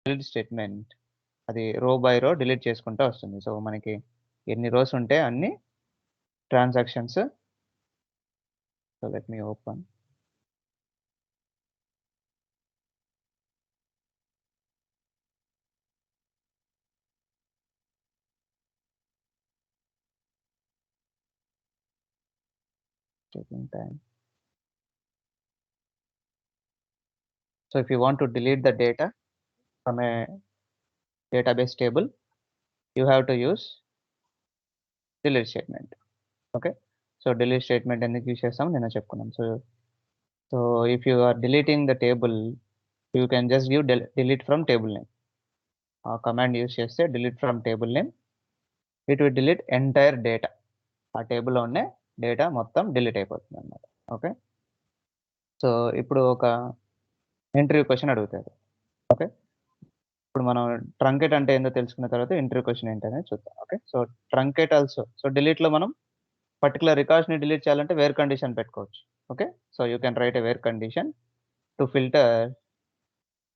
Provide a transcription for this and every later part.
delete statement అది రో by rho delete చేసుకుంటూ వస్తుంది. సో మనకి ఎన్ని రోస్ ఉంటే అన్ని transactions. So let me open. Taking time. So if you want to delete the data from a database table, you have to use delete statement. Okay, so delete statement ఎందుకు use చేస్తాం నేను చెప్పుకున్నాం. So if you are deleting the table, you can just give delete from table name. ఆ command use చేస్తే delete from table name, it will delete entire data. ఆ టేబుల్లో ఉన్న data మొత్తం డిలీట్ అయిపోతుంది అన్నమాట. ఓకే, సో ఇప్పుడు ఒక ఇంటర్వ్యూ క్వశ్చన్ అడుగుతారు. ఓకే, ఇప్పుడు మనం ట్రంకేట్ అంటే ఏందో తెలుసుకున్న తర్వాత ఇంటర్వ్యూ క్వశ్చన్ ఏంటనేది చూద్దాం. Okay, so truncate also. So డిలీట్లో మనం పర్టికులర్ రికార్డ్స్ని డిలీట్ చేయాలంటే వేర్ కండిషన్ పెట్టుకోవచ్చు. Okay, so you can write a where condition to filter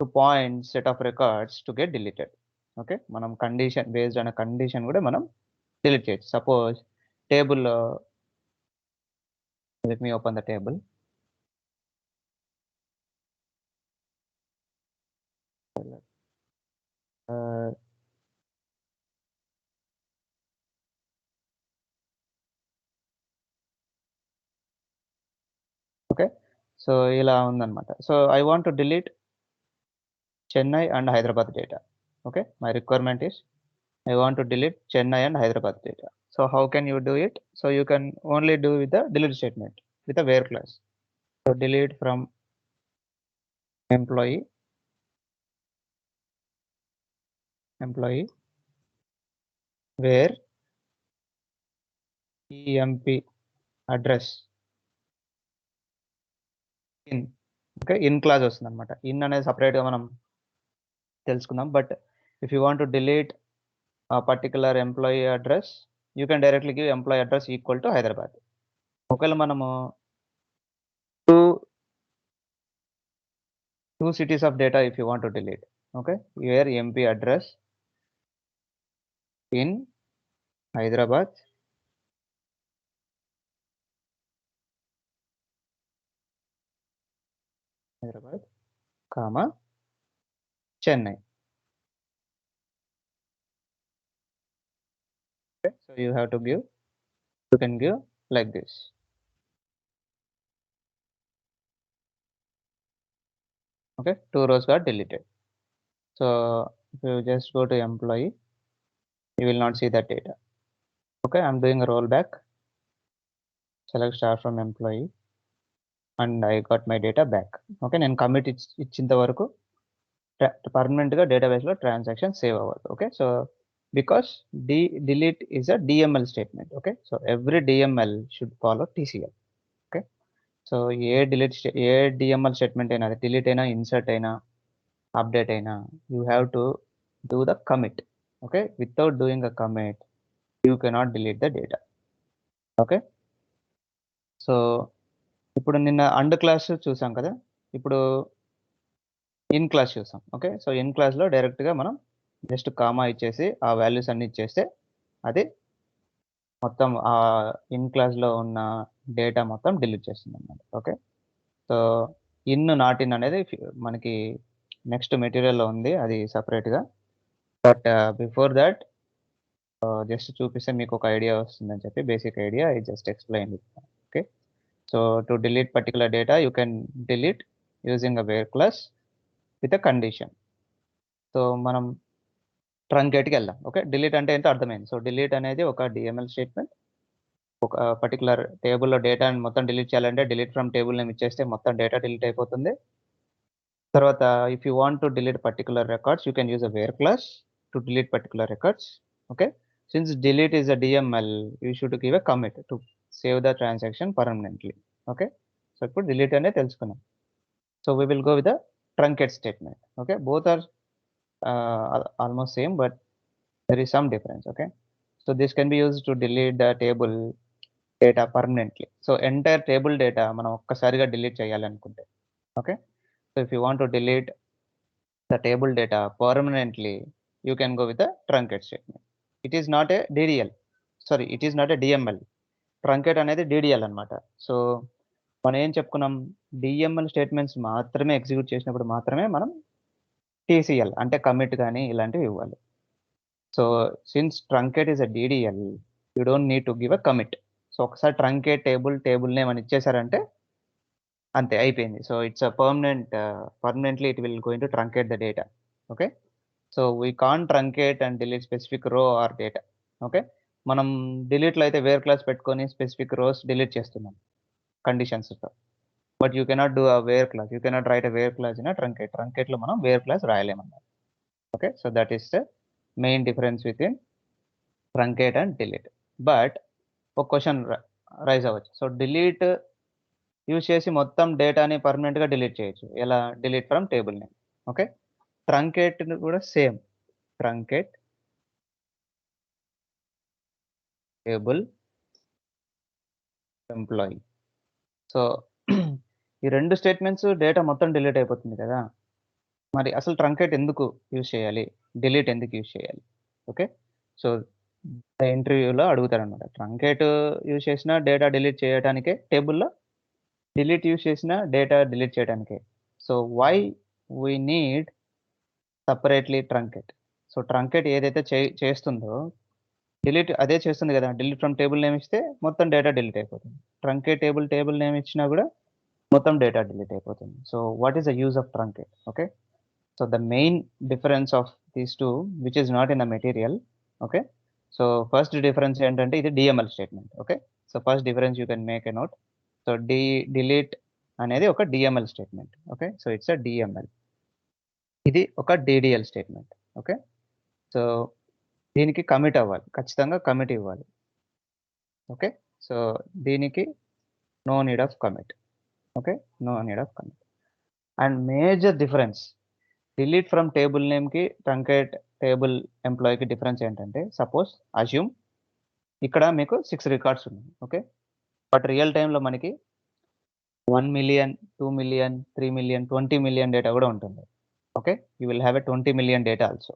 to point set of records to get deleted. Okay, మనం కండిషన్ బేస్డ్ అనే condition కూడా మనం delete చేయొచ్చు. సపోజ్ టేబుల్లో, let me open the table. Okay, so ఇలా ఉందన్నమాట. So I want to delete Chennai and Hyderabad data. Okay, my requirement is I want to delete Chennai and Hyderabad data. So how can you do it? So you can only do with the delete statement with a where clause. So delete from employee where emp address in. Okay, in clause వస్తుంది అనమాట. In అనేది సపరేట్గా మనం తెలుసుకుందాం. But if you want to delete a particular employee address, you can directly give employee address equal to Hyderabad. ఒకవేళ మనము two cities of data if you want to delete. Okay, where MP address in Hyderabad comma Chennai. Okay, so you have to give, you can give like this. Okay, two rows got deleted. So if you just go to employee, you will not see that data. Okay, I'm doing a rollback. Select star from employee and I got my data back. Okay, నేను commit ఇచ్చేంత వరకు పర్మనెంట్గా డేటాబేస్లో transaction save అవ్వదు. Okay, so because delete is a DML statement. Okay, so every DML should follow TCL. Okay, so A DML statement అయినా, అది delete అయినా, insert అయినా, అప్డేట్ అయినా, you have to do the commit. Okay, without doing a commit you cannot delete the data. Okay, so ఇప్పుడు నిన్న and class చూసాం కదా, ఇప్పుడు ఇన్ క్లాస్ చూసాం. ఓకే, సో ఇన్ క్లాస్లో డైరెక్ట్గా మనం జస్ట్ కామా ఇచ్చేసి ఆ వాల్యూస్ అన్ని ఇచ్చేస్తే అది మొత్తం ఆ ఇన్ క్లాస్లో ఉన్న డేటా మొత్తం డిలీట్ చేస్తుంది అన్నమాట. Okay, so in not in అనేది మనకి నెక్స్ట్ మెటీరియల్లో ఉంది, అది సపరేట్గా. బట్ బిఫోర్ దాట్ జస్ట్ చూపిస్తే మీకు ఒక ఐడియా వస్తుందని చెప్పి basic idea I just explain. Okay, so to delete particular data you can delete using a where class with a condition. So మనం ట్రంకేట్కి వెళ్దాం. ఓకే, డిలీట్ అంటే ఏంటో అర్థమైంది. సో డిలీట్ అనేది ఒక డిఎంఎల్ స్టేట్మెంట్. ఒక పర్టికులర్ టేబుల్లో డేటాని మొత్తం డిలీట్ చేయాలంటే డిలీట్ ఫ్రమ్ టేబుల్ నేమ్ ఇచ్చేస్తే మొత్తం డేటా డిలీట్ అయిపోతుంది. తర్వాత if you want to delete particular records you can use a where class to delete particular records. Okay, since delete is a DML, you should give a commit to save the transaction permanently. Okay, so ఇప్పుడు delete అనేది తెలుసుకున్నాం. So we will go with the truncate statement. Okay, both are almost same, but there is some difference. Okay, so this can be used to delete the table data permanently. So entire table data మనం ఒక్కసారిగా delete చేయాలనుకుంటే. Okay, so if you want to delete the table data permanently, you can go with the truncate statement. It is not a DDL. Sorry, it is not a DML. Truncate అనేది DDL అన్నమాట. So మనం ఏం చెప్పుకున్నాం, DML statements మాత్రమే execute చేసినప్పుడు మాత్రమే మనం TCL అంటే కమిట్ కానీ ఇలాంటివి ఇవ్వాలి. So since truncate is a DDL, you don't need to give a commit. So ఒకసారి ట్రంకేట్ టేబుల్ నేమ్ అని ఇచ్చేసారంటే అంతే అయిపోయింది. So it's a permanently it will going to truncate the data. Okay, so we can't truncate and delete specific row or data. Okay, మనం డిలీట్లో అయితే where clause పెట్టుకొని specific rows delete చేస్తున్నాం కండిషన్స్తో. But you cannot do a where clause, you cannot write a where clause in a truncate. ట్రంకేట్లో మనం where clause రాయలేమన్నమాట. Okay, so that is the main difference with in truncate and delete. But ఒక question raise అవ్వచ్చు. So delete use చేసి మొత్తం డేటాని పర్మనెంట్గా delete చేయొచ్చు. ఎలా? Delete from table name. Okay, truncate కూడా same. Truncate table employee. So ఈ రెండు స్టేట్మెంట్స్ డేటా మొత్తం డిలీట్ అయిపోతుంది కదా, మరి అసలు ట్రంకేట్ ఎందుకు యూజ్ చేయాలి, డిలీట్ ఎందుకు యూజ్ చేయాలి? ఓకే, సో ఇంటర్వ్యూలో అడుగుతారనమాట. ట్రంకేట్ యూజ్ చేసిన డేటా డిలీట్ చేయడానికే, టేబుల్లో డిలీట్ యూజ్ చేసిన డేటా డిలీట్ చేయడానికే. So why we need separately truncate? So truncate ఏదైతే చేస్తుందో డిలీట్ అదే చేస్తుంది కదా. డిలీట్ ఫ్రమ్ టేబుల్ నేమ్ ఇస్తే మొత్తం డేటా డిలీట్ అయిపోతుంది. ట్రంకేట్ టేబుల్ నేమ్ ఇచ్చినా కూడా మొత్తం డేటా డిలీట్ అయిపోతుంది. So what is the use of truncate? Okay, so the main difference of these two which is not in the material. Okay, so first difference ఏంటంటే ఇది DML statement. Okay, so first difference you can make a note. So delete అనేది ఒక DML statement. Okay, so it's a DML. ఇది ఒక DDL statement. Okay, so దీనికి commit అవ్వాలి, ఖచ్చితంగా commit ఇవ్వాలి. ఓకే, సో దీనికి no need of commit. Okay, no need of commit. And major difference delete from table నేమ్కి ట్రంకేట్ టేబుల్ ఎంప్లాయీకి difference ఏంటంటే, సపోజ్ అజ్యూమ్ ఇక్కడ మీకు 6 రికార్డ్స్ ఉన్నాయి. ఓకే, బట్ రియల్ టైంలో మనకి 1 million, 2 million, 3 million, 20 million data కూడా ఉంటుంది. Okay, you will have a 20 million data also.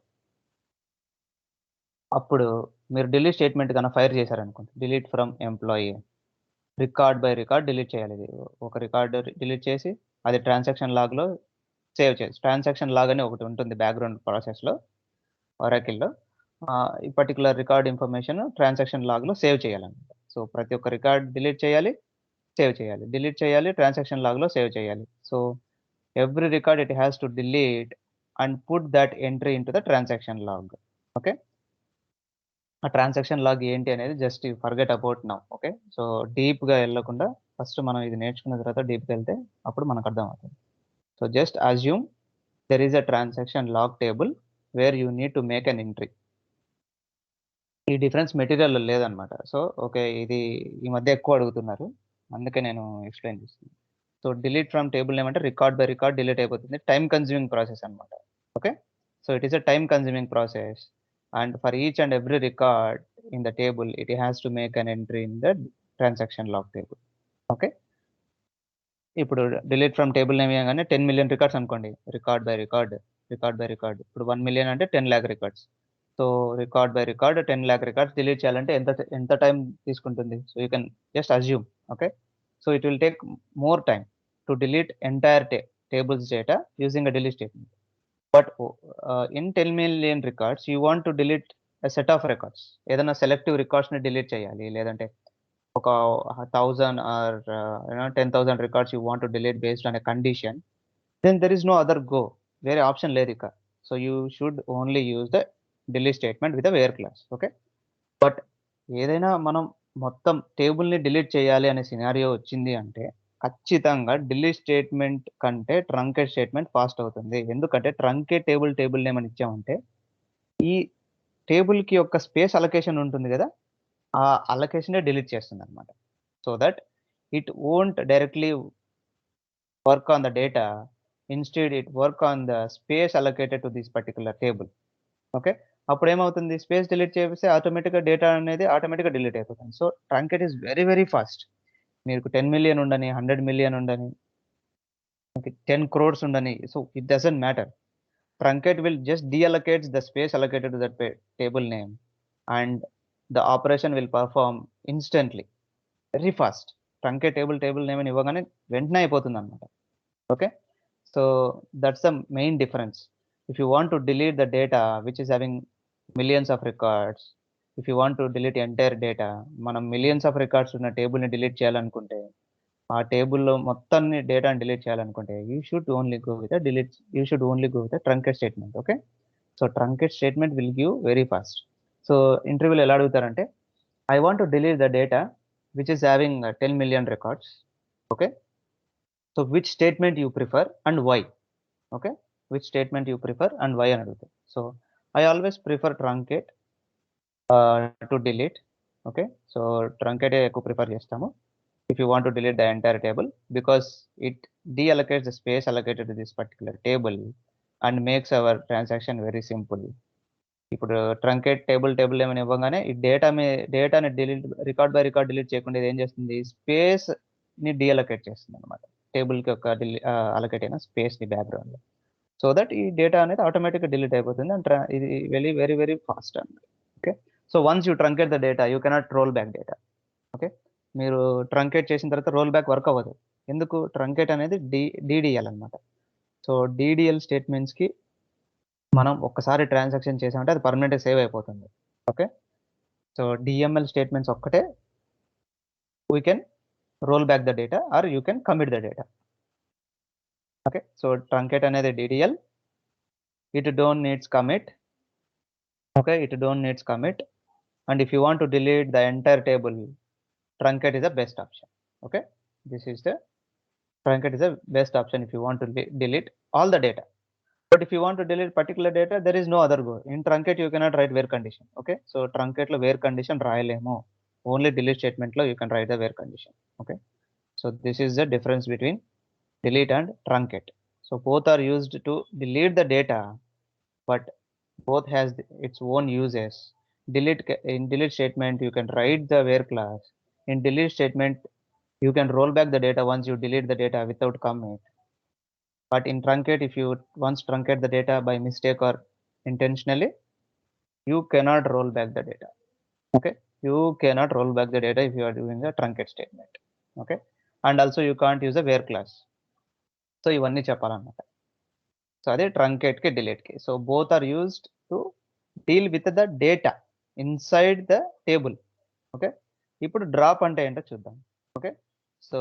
అప్పుడు మీరు డిలీట్ స్టేట్మెంట్ కన్నా ఫైర్ చేశారనుకోండి, delete from employee, record by record delete చేయాలి. ఇది ఒక రికార్డు డిలీట్ చేసి అది ట్రాన్సాక్షన్ లాగ్లో సేవ్ చేయాలి. ట్రాన్సాక్షన్ లాగ్ అని ఒకటి ఉంటుంది బ్యాక్గ్రౌండ్ ప్రాసెస్లో, ఒరాకిల్లో. ఈ పర్టికులర్ రికార్డ్ ఇన్ఫర్మేషన్ ట్రాన్సాక్షన్ లాగ్లో సేవ్ చేయాలన్నమాట. సో ప్రతి ఒక్క రికార్డ్ డిలీట్ చేయాలి, సేవ్ చేయాలి, డిలీట్ చేయాలి, ట్రాన్సాక్షన్ లాగ్లో సేవ్ చేయాలి. So every record it has to delete and put that entry in to the transaction log. Okay, ఆ ట్రాన్సాక్షన్ లాగ్ ఏంటి అనేది just forget about now. Okay, so డీప్గా వెళ్ళకుండా ఫస్ట్ మనం ఇది నేర్చుకున్న తర్వాత డీప్గా వెళ్తే అప్పుడు మనకు అర్థమవుతుంది. So just assume there is a transaction log table where you need to make an entry. ఈ డిఫరెన్స్ మెటీరియల్లో లేదనమాట. సో ఓకే, ఇది ఈ మధ్య ఎక్కువ అడుగుతున్నారు, అందుకే నేను ఎక్స్ప్లెయిన్ చేస్తున్నాను. సో డిలీట్ ఫ్రమ్ టేబుల్ ఏమంటే రికార్డ్ బై రికార్డ్ డిలీట్ అయిపోతుంది. టైం కన్స్యూమింగ్ ప్రాసెస్ అనమాట. Okay, so it is a time consuming process and for each and every record in the table it has to make an entry in the transaction log table. Okay, ఇప్పుడు delete from table name ఏమగానే 10 million records అనుకోండి, record by record, record by record. ఇప్పుడు 1 million అంటే 10 lakh records. So record by record 10 lakh records delete చేయాలంటే ఎంత time తీసుకుంటుంది? So you can just assume. Okay, so it will take more time to delete entire tables data using a delete statement. But in 10 million records you want to delete a set of records. ఏదైనా selective రికార్డ్స్ని delete చేయాలి, లేదంటే ఒక 1000 or 10,000 records you want to delete based on a condition, then there is no other go, వేరే option లేదు ఇక. So you should only use the delete statement with a where clause. Okay, but ఏదైనా మనం మొత్తం టేబుల్ని delete చేయాలి అనే scenario వచ్చింది అంటే ఖచ్చితంగా డిలీట్ స్టేట్మెంట్ కంటే ట్రంకేట్ స్టేట్మెంట్ ఫాస్ట్ అవుతుంది. ఎందుకంటే ట్రంకేట్ టేబుల్ నేమ్ అని ఇచ్చామంటే ఈ టేబుల్కి యొక్క స్పేస్ అలొకేషన్ ఉంటుంది కదా, ఆ అలొకేషనే డిలీట్ చేస్తుంది అనమాట. So that it won't directly work on the data, instead it work on the space allocated to this particular table. Okay, అప్పుడు ఏమవుతుంది, స్పేస్ డిలీట్ చేస్తే ఆటోమేటిక్గా డేటా అనేది ఆటోమేటిక్గా డిలీట్ అయిపోతుంది. So truncate is very very fast. మీకు 10 million ఉండని, 100 million ఉండని, ఓకే 10 crores ఉండని, so it doesn't matter. truncate will just deallocate the space allocated to that table name, and the operation will perform instantly, very fast. Truncate table name అని ఇవ్వగానే వెంటనే అయిపోతుంది అనమాట. Okay, so that's the main difference. If you want to delete the data which is having millions of records, if you want to delete entire data, మనం millions of records ఉన్న టేబుల్ని delete చేయాలనుకుంటే, ఆ టేబుల్లో మొత్తాన్ని డేటాని డిలీట్ చేయాలనుకుంటే, you should only go with truncate statement. Okay, so truncate statement will give very fast. So ఇంటర్వ్యూలో ఎలా అడుగుతారంటే, I want to delete the data which is having 10 million records. Okay, so which statement you prefer and why. Okay, which statement you prefer and why అని అడుగుతారు. So I always prefer truncate to delete. Okay, so ట్రంకేటే ఎక్కువ prefer చేస్తాము if you want to delete the entire table, because it deallocates the space allocated to this particular table and makes our transaction very simple. ఇప్పుడు truncate table ఏమైనా ఇవ్వగానే ఈ డేటాని delete, record by record delete చేయకుండా ఇది ఏం చేస్తుంది, space ని డీఅలొకేట్ చేస్తుంది అనమాట. టేబుల్కి ఒక అలొకేట్ అయిన స్పేస్ ని బ్యాక్గ్రౌండ్, సో దట్ ఈ డేటా అనేది ఆటోమేటిక్గా డిలీట్ అయిపోతుంది. అండ్ ఇది వెరీ వెరీ ఫాస్ట్ అన్నమాట. Okay, so once you truncate the data you cannot roll back data. Okay, మీరు ట్రంకేట్ చేసిన తర్వాత రోల్ బ్యాక్ వర్క్ అవ్వదు. ఎందుకు, ట్రంకేట్ అనేది డిడిఎల్ అనమాట. సో డిడిఎల్ స్టేట్మెంట్స్కి మనం ఒక్కసారి ట్రాన్సాక్షన్ చేసామంటే అది పర్మనెంట్గా సేవ్ అయిపోతుంది. ఓకే, సో డిఎంఎల్ స్టేట్మెంట్స్ ఒక్కటే we can roll back the data or you can commit the data. Okay, so truncate అనేది DDL, it don't needs commit. Okay, it don't needs commit. And if you want to delete the entire table, truncate is the best option. Okay, this is the truncate is the best option if you want to delete all the data. But if you want to delete particular data, there is no other go. In truncate you cannot write where condition. Okay, so truncate lo where condition రాయలేము, only delete statement lo you can write the where condition. Okay, so this is the difference between delete and truncate. So both are used to delete the data, but both has its own uses. In delete statement you can write the where class. In delete statement you can roll back the data once you delete the data without commit. But in truncate, if you once truncate the data by mistake or intentionally, you cannot roll back the data. Okay, you cannot roll back the data if you are doing a truncate statement. Okay, and also you can't use a where class. So ఇవన్నీ చెప్పాలన్నమాట. So అదే truncate కి delete కి. So both are used to deal with the data inside the table. Okay, ఇప్పుడు drop అంటే ఏంటో చూద్దాం. Okay, so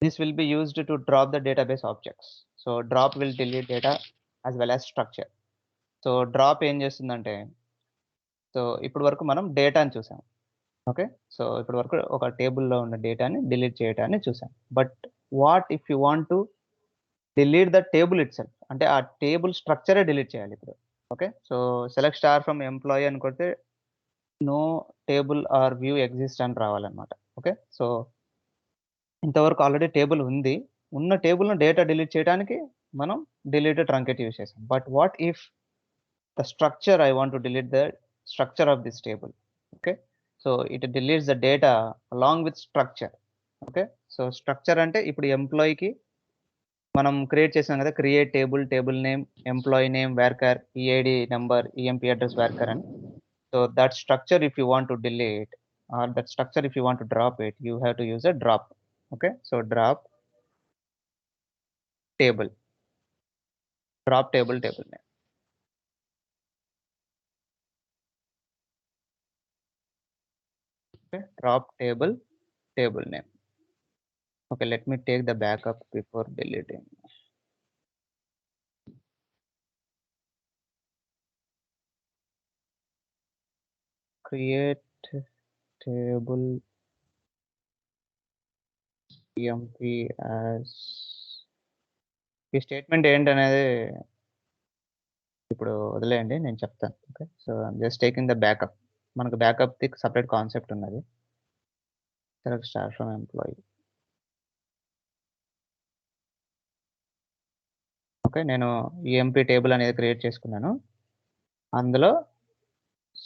this will be used to drop the database objects. So drop will delete data as well as structure. So drop ఏం చేస్తుందంటే, so ఇప్పుడు వరకు మనం డేటాని చూసాం. ఓకే, సో ఇప్పుడు వరకు ఒక టేబుల్లో ఉన్న డేటాని డిలీట్ చేయడాన్ని చూసాం. But what if you want to delete the table itself, అంటే ఆ టేబుల్ స్ట్రక్చరే డిలీట్ చేయాలి ఇప్పుడు. Okay, so select star from employee అని కొడితే no table or view exist అని రావాలన్నమాట. ఓకే, సో ఇంతవరకు ఆల్రెడీ టేబుల్ ఉంది, ఉన్న టేబుల్ను డేటా డిలీట్ చేయడానికి మనం డిలీట్ ట్రంకేట్ యూజ్ చేసాం. But what if the structure, I want to delete the structure of this table. Okay, so it deletes the data along with structure. Okay, so structure అంటే ఇప్పుడు ఎంప్లాయీకి మనం create చేసాం కదా, create table name, employee name, varchar, EID number, EMP address, varchar అని. So that structure if you want to delete or that structure if you want to drop it, you have to use a drop. Okay, so drop table name. Okay, drop table name. Okay, let me take the backup before deleting. Create table emp as ఈ statement ఏంటనేది ఇప్పుడు వదిలేయండి, నేను చెప్తాను. Okay, so I'm just taking the backup. మనకు బ్యాకప్ది separate concept ఉన్నది. Select star from employee. Okay, నేను EMP table అనేది క్రియేట్ చేసుకున్నాను. అందులో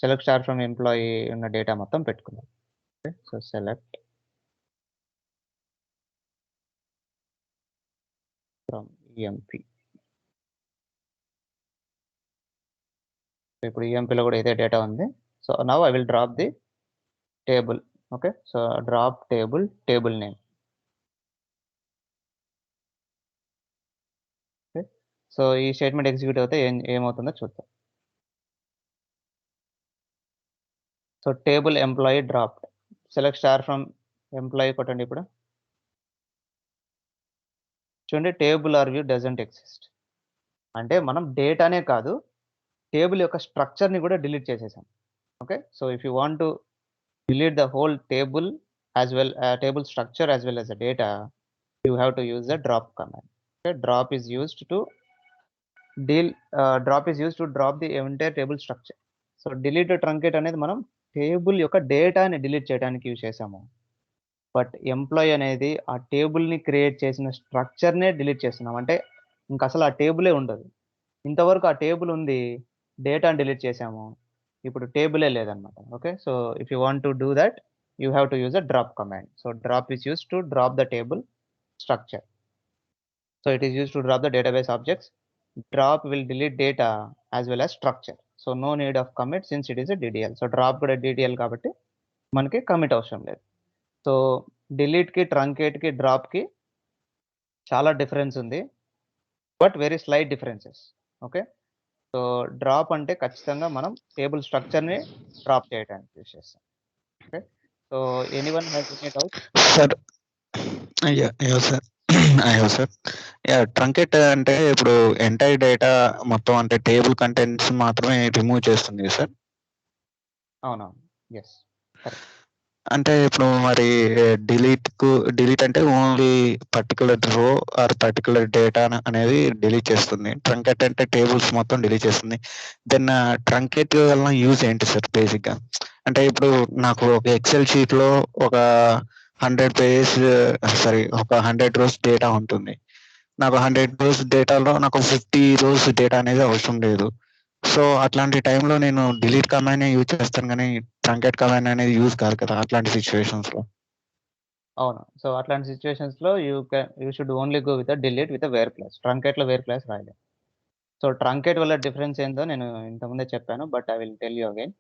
సెలెక్ట్ స్టార్ ఫ్రమ్ ఎంప్లాయీ ఉన్న డేటా మొత్తం పెట్టుకున్నాను. Okay, so select from EMP. ఇప్పుడు EMPలో కూడా ఇదే డేటా ఉంది. So now I will drop the table. Okay, so drop table name. Okay, so ఈ స్టేట్మెంట్ ఎగ్జిక్యూట్ అయితే ఏమవుతుందో చూద్దాం. So table employee dropped. Select star from employee కొట్టండి. ఇప్పుడు చూడండి, table or view doesn't exist. అంటే మనం డేటానే కాదు, టేబుల్ యొక్క స్ట్రక్చర్ని కూడా డిలీట్ చేసేసాం. Okay, so if you want to delete the whole table as well, table structure as well as the data, you have to use the drop command. Okay, drop is used to drop the entire table structure. So delete truncate అనేది మనం table యొక్క డేటాని delete చేయడానికి use చేసాము. But employee అనేది ఆ టేబుల్ని create చేసిన స్ట్రక్చర్నే delete చేస్తున్నాం. అంటే ఇంకా అసలు ఆ టేబులే ఉండదు. ఇంతవరకు ఆ టేబుల్ ఉంది, డేటాని డిలీట్ చేసాము, ఇప్పుడు టేబులే లేదనమాట. Okay, so if you want to do that, you have to use a drop command. So drop is used to drop the table structure. So it is used to drop the database objects. Drop will delete data as well as structure. So no need of commit since it is a DDL. So drop కూడా DDL కాబట్టి మనకి commit అవసరం లేదు. So డిలీట్కి, ట్రంకేట్కి, డ్రాప్కి చాలా difference ఉంది, but very slight differences. Okay, so drop అంటే ఖచ్చితంగా మనం టేబుల్ స్ట్రక్చర్ని డ్రాప్ చేయడానికి యూజ్ చేస్తాం. Okay, so anyone has any doubt? Sir sir truncate అంటే ఇప్పుడు ఎంటైర్ డేటా మొత్తం అంటే టేబుల్ కంటెంట్స్ మాత్రమే రిమూవ్ చేస్తుంది సార్? అవునవును, ఎస్. అంటే ఇప్పుడు మరి డిలీట్ అంటే ఓన్లీ పర్టికులర్ రో ఆర్ పర్టికులర్ డేటా అనేది డిలీట్ చేస్తుంది. ట్రంకెట్ అంటే టేబుల్స్ మొత్తం డిలీట్ చేస్తుంది. దెన్ ట్రంకెట్ వల్ల యూజ్ ఏంటి సార్ బేసిక్గా? అంటే ఇప్పుడు నాకు ఒక ఎక్సెల్ షీట్లో ఒక 100 పేజెస్ ఒక 100 రోస్ డేటా ఉంటుంది. నాకు 100 రోస్ డేటాలో నాకు 50 రోస్ డేటా అనేది అవసరం లేదు. సో అట్లాంటి టైంలో నేను డిలీట్ కమాండ్ యూజ్ చేస్తాను, కానీ ట్రంకెట్ కమాండ్ అనేది యూజ్ కాదు కదా అట్లాంటి సిచ్యువేషన్స్లో. అవును, సో అట్లాంటి సిచ్యువేషన్స్లో you should only go with delete with where clause. ట్రంకెట్లో వేర్ క్లాస్ రాయలేదు. సో ట్రంకేట్ వల్ల డిఫరెన్స్ ఏందో నేను ఇంతకుముందే చెప్పాను, but I will tell you again.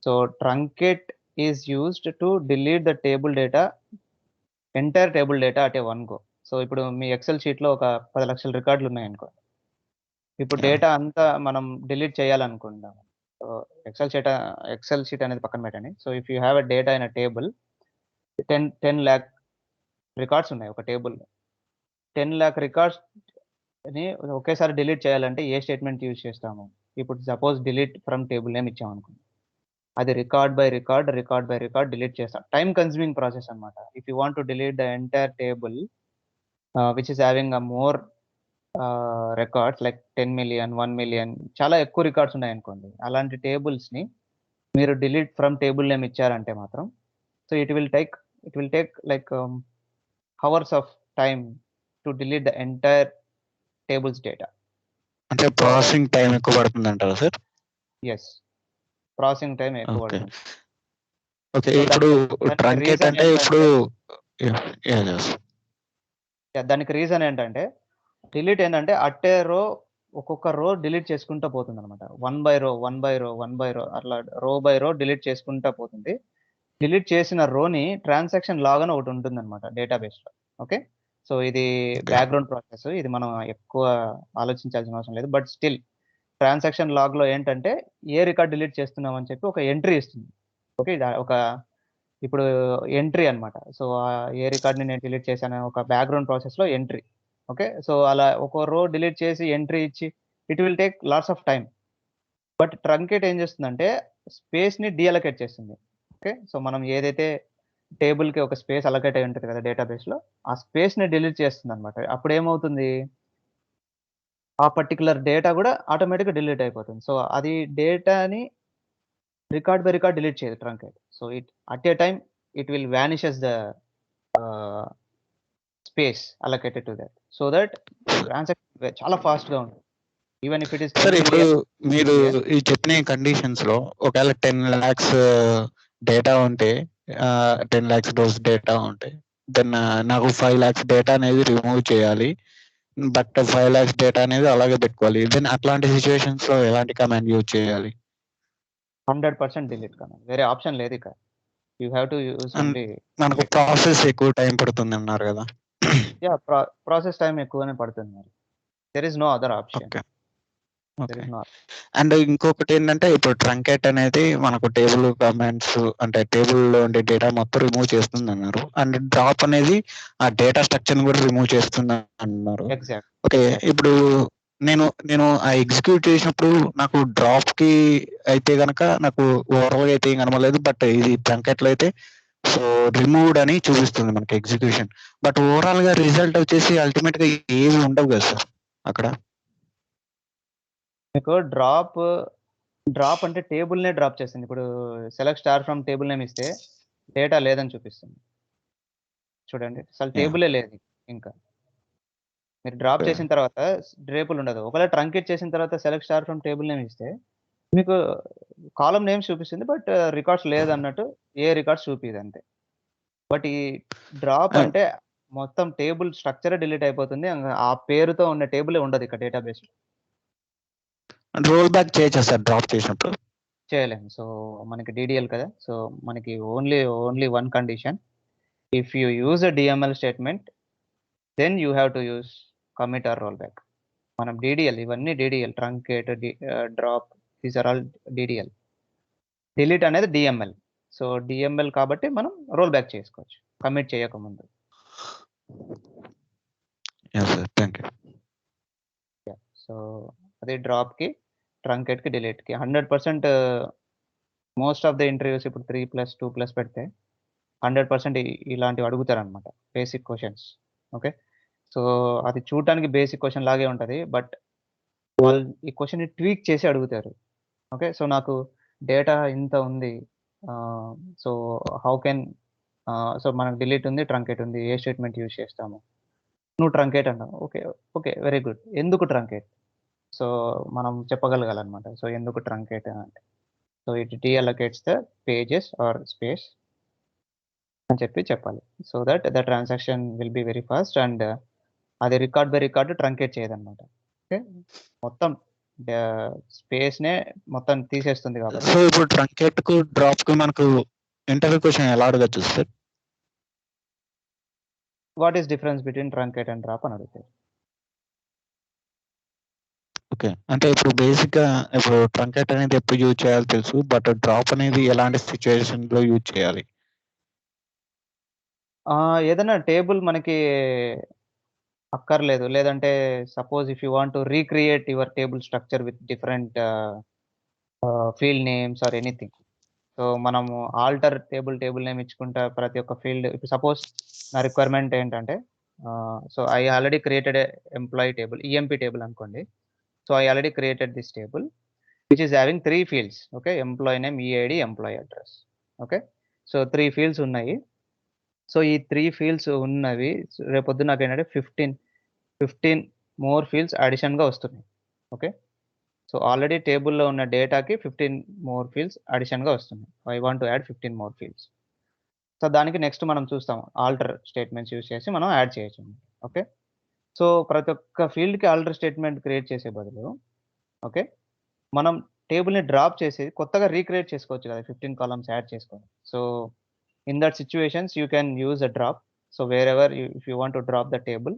So truncate is used to delete the table data, entire table data at a one go. So ఇప్పుడు మీ XL షీట్లో ఒక 10 లక్షల రికార్డులు ఉన్నాయనుకో, ఇప్పుడు డేటా అంతా మనం డిలీట్ చేయాలనుకుంటాం. సో ఎక్సెల్ షీట్ అనేది పక్కన పెట్టండి. So if you have a data in a table, 10 lakh records ఉన్నాయి ఒక టేబుల్లో. 10 lakh రికార్డ్స్ని ఒకేసారి డిలీట్ చేయాలంటే ఏ స్టేట్మెంట్ యూజ్ చేస్తాము? ఇప్పుడు suppose delete from table name ఇచ్చామనుకోండి, అది రికార్డ్ బై రికార్డ్ డిలీట్ చేస్తాం. టైమ్ కన్స్యూమింగ్ ప్రాసెస్ అనమాట. If you want to delete the entire table which is having a more records like 10 million, 1 million, చాలా ఎక్కువ records ఉన్నాయనుకోండి, అలాంటి టేబుల్స్ని మీరు డిలీట్ ఫ్రమ్ టేబుల్ నేమ్ ఇచ్చారంటే మాత్రం, so it will take like hours of time to delete the entire tables data. అంటే processing time ఎక్కువ పడుతుంది అంటారా సార్? ఎస్, ప్రాసెసింగ్ టైం ఎక్కువ పడుతుంది. ఓకే, ఇప్పుడు ట్రంకేట్ అంటే ఇప్పుడు దానికి రీజన్ ఏంటంటే, డిలీట్ ఏంటంటే అట్టే రో ఒక్కొక్క రో డిలీట్ చేసుకుంటూ పోతుంది అనమాట. వన్ బై రో అట్లా రో బై రో డిలీట్ చేసుకుంటూ పోతుంది. డిలీట్ చేసిన రోని ట్రాన్సాక్షన్ లాగ్ అని ఒకటి ఉంటుంది అనమాట డేటాబేస్లో. ఓకే, సో ఇది బ్యాక్గ్రౌండ్ ప్రాసెస్, ఇది మనం ఎక్కువ ఆలోచించాల్సిన అవసరం లేదు. బట్ స్టిల్ ట్రాన్సాక్షన్ లాగ్లో ఏంటంటే ఏ రికార్డ్ డిలీట్ చేస్తున్నాం అని చెప్పి ఒక ఎంట్రీ ఇస్తుంది. ఓకే, ఇది ఒక ఇప్పుడు ఎంట్రీ అనమాట. సో ఏ రికార్డ్ని నేను డిలీట్ చేశాను ఒక బ్యాక్గ్రౌండ్ ప్రాసెస్లో ఎంట్రీ. ఓకే, సో అలా ఒక రో డిలీట్ చేసి ఎంట్రీ ఇచ్చి it will take lots of time. But truncate ఏం చేస్తుందంటే స్పేస్ని డీఅలొకేట్ చేస్తుంది. ఓకే, సో మనం ఏదైతే టేబుల్కి ఒక స్పేస్ అలొకేట్ అయి ఉంటుంది కదా డేటాబేస్లో, ఆ స్పేస్ని డిలీట్ చేస్తుంది అనమాట. అప్పుడు ఏమవుతుంది, ఆ పర్టికులర్ డేటా కూడా ఆటోమేటిక్గా డిలీట్ అయిపోతుంది. సో అది డేటాని రికార్డ్ బై రికార్డ్ డిలీట్ చేయదు truncate. So it at a time it will vanishes the space allocated to that, so that transaction చాలా ఫాస్ట్గా ఉంటుంది. Even if it is sir ఇప్పుడు మీరు ఈ చెప్పిన కండిషన్స్ లో ఒకవేళ 10 lakhs డేటా ఉంటే, 10 lakhs డోస్ డేటా ఉంటే, దెన్ నాకు 5 lakhs డేటా అనేది రిమూవ్ చేయాలి, బట్ 5 lakhs డేటా అనేది అలాగే పెట్టుకోవాలి. దెన్ అట్లాంటి సిచ్యువేషన్స్ లో ఎలాంటి కమాండ్ యూజ్ చేయాలి? 100% డిలీట్ కాదు, వేరే ఆప్షన్ లేదు ఇక. You have to use only మనకు ప్రాసెస్ ఎక్కువ టైం పడుతుంది అన్నారు కదా. యా, ప్రాసెస్ టైం ఎక్కువనే పడుతుంది మరి. There is no other option. Okay there okay is no. And ఇంకొకటి ఏంటంటే ఇప్పుడు ట్రంకేట్ అనేది మనకు టేబుల్ కమెంట్స్ అంటే టేబుల్లో ఉండే డేటా మొత్తం రిమూవ్ చేస్తుంది అన్నారు. అండ్ డ్రాప్ అనేది ఆ డేటా స్ట్రక్చర్ని కూడా రిమూవ్ చేస్తుంది అన్నారు. ఎగ్జాక్ట్. ఓకే, ఇప్పుడు నేను ఆ ఎగ్జిక్యూట్ చేసినప్పుడు నాకు డ్రాప్ కి అయితే గనక నాకు ఓవరాల్ అయితే ఏం కనబడలేదు. బట్ ఇది ట్రంకేట్ లో అయితే సో రిమూవ్డ్ అని చూపిస్తుంది మనకి ఎగ్జిక్యూషన్. బట్ ఓవరాల్ గా రిజల్ట్ వచ్చేసి అల్టిమేట్ గా ఏమి ఉండవు కదా సార్ అక్కడ. మీకు డ్రాప్ అంటే టేబుల్నే డ్రాప్ చేస్తుంది. ఇప్పుడు select star from table name ఇస్తే డేటా లేదని చూపిస్తుంది. చూడండి, అసలు టేబులే లేదు ఇంకా. మీరు డ్రాప్ చేసిన తర్వాత టేబుల్ ఉండదు. ఒకవేళ ట్రంకేట్ చేసిన తర్వాత select star from table name ఇస్తే మీకు కాలమ్ నేమ్స్ చూపిస్తుంది, బట్ రికార్డ్స్ లేదన్నట్టు ఏ రికార్డ్స్ చూపియదు అంతే. బట్ ఈ డ్రాప్ అంటే మొత్తం టేబుల్ స్ట్రక్చరే డిలీట్ అయిపోతుంది. ఆ పేరుతో ఉన్న టేబులే ఉండదు ఇక డేటాబేస్. రోల్ బ్యాక్ చేయొచ్చా సార్ డ్రాప్ చేసినప్పుడు? చేయలేము. సో మనకి డీడీఎల్ కదా, సో మనకి only one condition. If you use a DML statement then you have to use commit or roll back. మనం డీడీఎల్, ఇవన్నీ DDL, truncate, drop, these are all DDL. Delete అనేది DML. So DML కాబట్టి మనం roll back చేసుకోవచ్చు commit చేయకముందు. Thank you. So అది డ్రాప్కి, ట్రంకేట్కి, డిలీట్కి 100%. మోస్ట్ ఆఫ్ ద ఇంటర్వ్యూస్ ఇప్పుడు 3+2+ పెడితే 100% ఇలాంటివి అడుగుతారనమాట, బేసిక్ క్వశ్చన్స్. ఓకే, సో అది చూడటానికి బేసిక్ క్వశ్చన్ లాగే ఉంటుంది, బట్ వాళ్ళు ఈ క్వశ్చన్ని ట్వీక్ చేసి అడుగుతారు. ఓకే, సో నాకు డేటా ఇంత ఉంది, సో హౌ కెన్, సో మనకు డిలీట్ ఉంది, ట్రంకేట్ ఉంది, ఏ స్టేట్మెంట్ యూజ్ చేస్తాము? నువ్వు ట్రంకేట్ అన్నావు. Okay okay, very good. ఎందుకు ట్రంకేట్? సో మనం చెప్పగలగాలన్నమాట. సో ఎందుకు ట్రంకేట్ అంటే, so it deallocates the pages or space అని చెప్పాలి. So that the transaction will be very fast and అది రికార్డ్ బై రికార్డ్ ట్రంకేట్ చేయదన్నమాట. ఓకే, మొత్తం స్పేస్నే మొత్తం తీసేస్తుంది కాబట్టి. సో ఇప్పుడు ట్రంకేట్ కు డ్రాప్ కు మనకు ఇంటర్వ్యూ క్వశ్చన్ ఎలా అడగచ్చు sir? What is difference between truncate and drop అని అడుగుతారు. ఓకే, అంటే ఇప్పుడు బేసిక్ గా ఇప్పుడు ట్రంకేట్ అనేది ఎప్పుడు యూజ్ చేయాలో తెలుసు, బట్ డ్రాప్ అనేది ఎలాంటి సిచ్యువేషన్ లో యూజ్ చేయాలి? ఏదైనా టేబుల్ మనకి అక్కర్లేదు, లేదంటే suppose if you want to recreate your table structure with different field names or anything. So మనము ఆల్టర్ టేబుల్ నేమ్ ఇచ్చుకుంటా ప్రతి ఒక్క ఫీల్డ్. ఇప్పుడు సపోజ్ నా రిక్వైర్మెంట్ ఏంటంటే, so I already created employee table, EMP table అనుకోండి. So I already created this table which is having 3 fields. Okay, employee name, EID, employee address. Okay, so 3 fields ఉన్నాయి. So ఈ 3 fields ఉన్నవి రేపొద్దు నాకు ఏంటంటే 15 more fields అడిషన్గా వస్తున్నాయి. Okay, so already టేబుల్లో ఉన్న డేటాకి 15 more fields అడిషన్గా వస్తున్నాయి. I want to add 15 more fields. So దానికి నెక్స్ట్ మనం చూస్తాం, ఆల్టర్ స్టేట్మెంట్స్ యూజ్ చేసి మనం యాడ్ చేయొచ్చు. ఓకే, సో ప్రతి ఒక్క ఫీల్డ్కి ఆల్టర్ స్టేట్మెంట్ క్రియేట్ చేసే బదులు, ఓకే, మనం టేబుల్ని డ్రాప్ చేసి కొత్తగా రీక్రియేట్ చేసుకోవచ్చు కదా, 15 కాలమ్స్ యాడ్ చేసుకోవాలి. So in that situations you can use a drop. So where ever if you want to drop the table,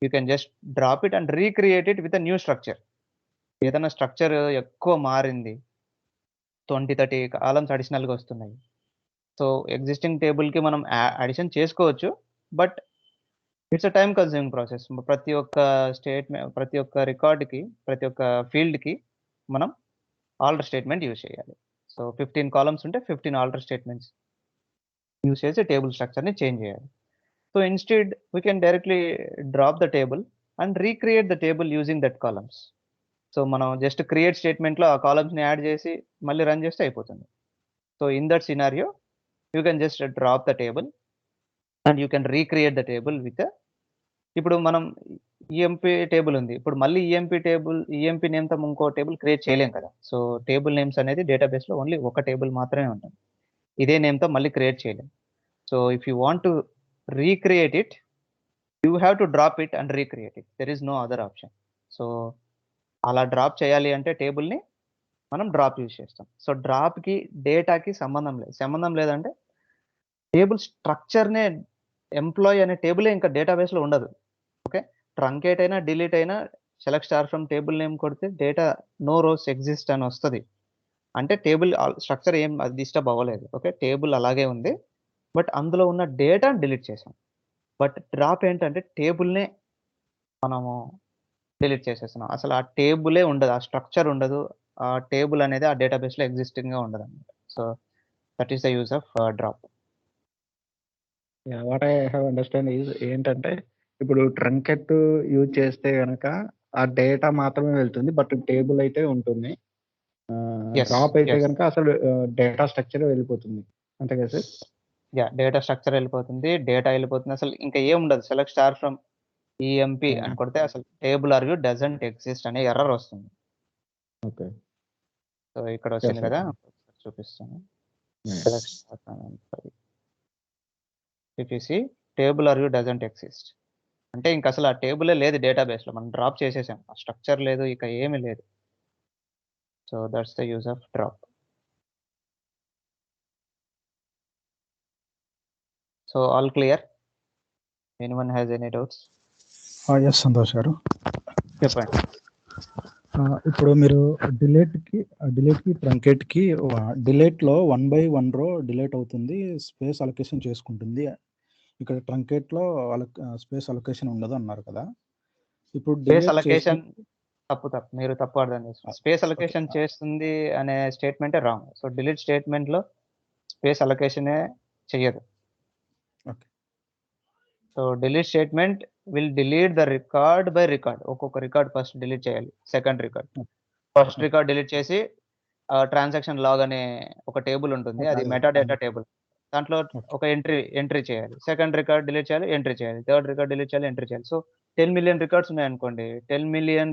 you can just drop it and recreate it with a new structure. ఏదైనా structure ఎక్కువ మారింది, 20-30 columns అడిషనల్గా వస్తున్నాయి. So existing టేబుల్కి మనం addition చేసుకోవచ్చు, but it's a time consuming process. ప్రతి ఒక్క రికార్డ్కి, ప్రతి ఒక్క ఫీల్డ్కి మనం ఆల్టర్ స్టేట్మెంట్ యూజ్ చేయాలి. సో 15 కాలమ్స్ ఉంటే 15 ఆల్టర్ స్టేట్మెంట్స్ యూజ్ చేసి టేబుల్ స్ట్రక్చర్ని చేంజ్ చేయాలి. So instead we can directly drop the table and recreate the table using that columns. So మనం జస్ట్ క్రియేట్ స్టేట్మెంట్లో ఆ కాలమ్స్ని యాడ్ చేసి మళ్ళీ రన్ చేస్తే అయిపోతుంది. So in that scenario you can just drop the table and you can recreate the table with, ఇప్పుడు మనం EMP table ఉంది, ఇప్పుడు మళ్ళీ ఈఎంపీ నేమ్తో ఇంకో టేబుల్ క్రియేట్ చేయలేం కదా. సో టేబుల్ నేమ్స్ అనేది డేటాబేస్లో ఓన్లీ ఒక టేబుల్ మాత్రమే ఉంటుంది, ఇదే నేమ్తో మళ్ళీ క్రియేట్ చేయలేం. So if you want to recreate it, you have to drop it and recreate it. There is no other option. So అలా డ్రాప్ చేయాలి అంటే టేబుల్ని మనం డ్రాప్ యూజ్ చేస్తాం. సో డ్రాప్కి డేటాకి సంబంధం లేదంటే టేబుల్ స్ట్రక్చర్నే ఎంప్లాయీ అనే టేబులే ఇంకా డేటాబేస్లో ఉండదు. ఓకే, ట్రంకేట్ అయినా డిలీట్ అయినా select star from table name కొడితే డేటా నో రోస్ ఎగ్జిస్ట్ అని వస్తుంది. అంటే టేబుల్ స్ట్రక్చర్ ఏం అది డిస్టర్బ్ అవ్వలేదు. ఓకే, టేబుల్ అలాగే ఉంది, బట్ అందులో ఉన్న డేటా డిలీట్ చేసాం. బట్ డ్రాప్ ఏంటంటే టేబుల్నే మనము డిలీట్ చేసేస్తున్నాం. అసలు ఆ టేబులే ఉండదు, ఆ స్ట్రక్చర్ ఉండదు, ఆ టేబుల్ అనేది ఆ డేటాబేస్లో ఎగ్జిస్టింగ్గా ఉండదు అనమాట. So that is the use of drop. What I have understand is ఏంటంటే ఇప్పుడు ట్రంకెట్ యూజ్ చేస్తే కనుక ఆ డేటా మాత్రమే వెళ్తుంది, బట్ టేబుల్ అయితే ఉంటుంది. Yes, డ్రాప్ అయితే yes. కనుక అసలు డేటా స్ట్రక్చర్ వెళ్ళిపోతుంది, అంతే కదా సార్? యా, డేటా స్ట్రక్చర్ వెళ్ళిపోతుంది, డేటా వెళ్ళిపోతుంది, అసలు ఇంకా ఏం ఉండదు. సెలెక్ట్ స్టార్ ఫ్రమ్ ఈఎంపి అని కొడితే అసలు table or view doesn't exist అనే ఎర్రర్ వస్తుంది. ఓకే, సో ఇక్కడ వచ్చింది sir. కదా, చూపిస్తాను. Yeah. Select star from EPC table or view doesn't exist అంటే ఇంకా అసలు ఆ టేబులే లేదు డేటాబేస్లో, మనం డ్రాప్ చేసేసాం. ఆ స్ట్రక్చర్ లేదు, ఇక ఏమీ లేదు. So that's the use of drop. So all clear? Anyone has any doubts? Yes Santosh గారు, చెప్పండి. ఇప్పుడు మీరు డిలీట్కి ట్రంకేట్కి డిలీట్లో 1/1 రో డిలీట్ అవుతుంది, స్పేస్ అలొకేషన్ చేసుకుంటుంది. ఇక్కడ ట్రంకేట్లో స్పేస్ అలొకేషన్ ఉండదు అన్నారు కదా. ఇప్పుడు స్పేస్ అలొకేషన్ తప్పు మీరు తప్పు అర్థం చేస్తున్నారు. Space allocation Okay. చేస్తుంది అనే స్టేట్మెంటే రాంగ్. సో డిలీట్ స్టేట్మెంట్లో స్పేస్ అలొకేషనే చెయ్యదు. Okay. So delete statement will delete the record by record. ఒక్కొక్క రికార్డ్ ఫస్ట్ డిలీట్ చేయాలి, second record. First record delete చేసి ట్రాన్సాక్షన్ లాగ్ అనే ఒక టేబుల్ ఉంటుంది, అది మెటా డేటా టేబుల్. దాంట్లో ఒక ఎంట్రీ చేయాలి. సెకండ్ రికార్డ్ డిలీట్ చేయాలి, ఎంట్రీ చేయాలి. థర్డ్ రికార్డ్ డిలీట్ చేయాలి, ఎంట్రీ చేయాలి. సో 10 మిలియన్ రికార్డ్స్ ఉన్నాయనుకోండి, 10 మిలియన్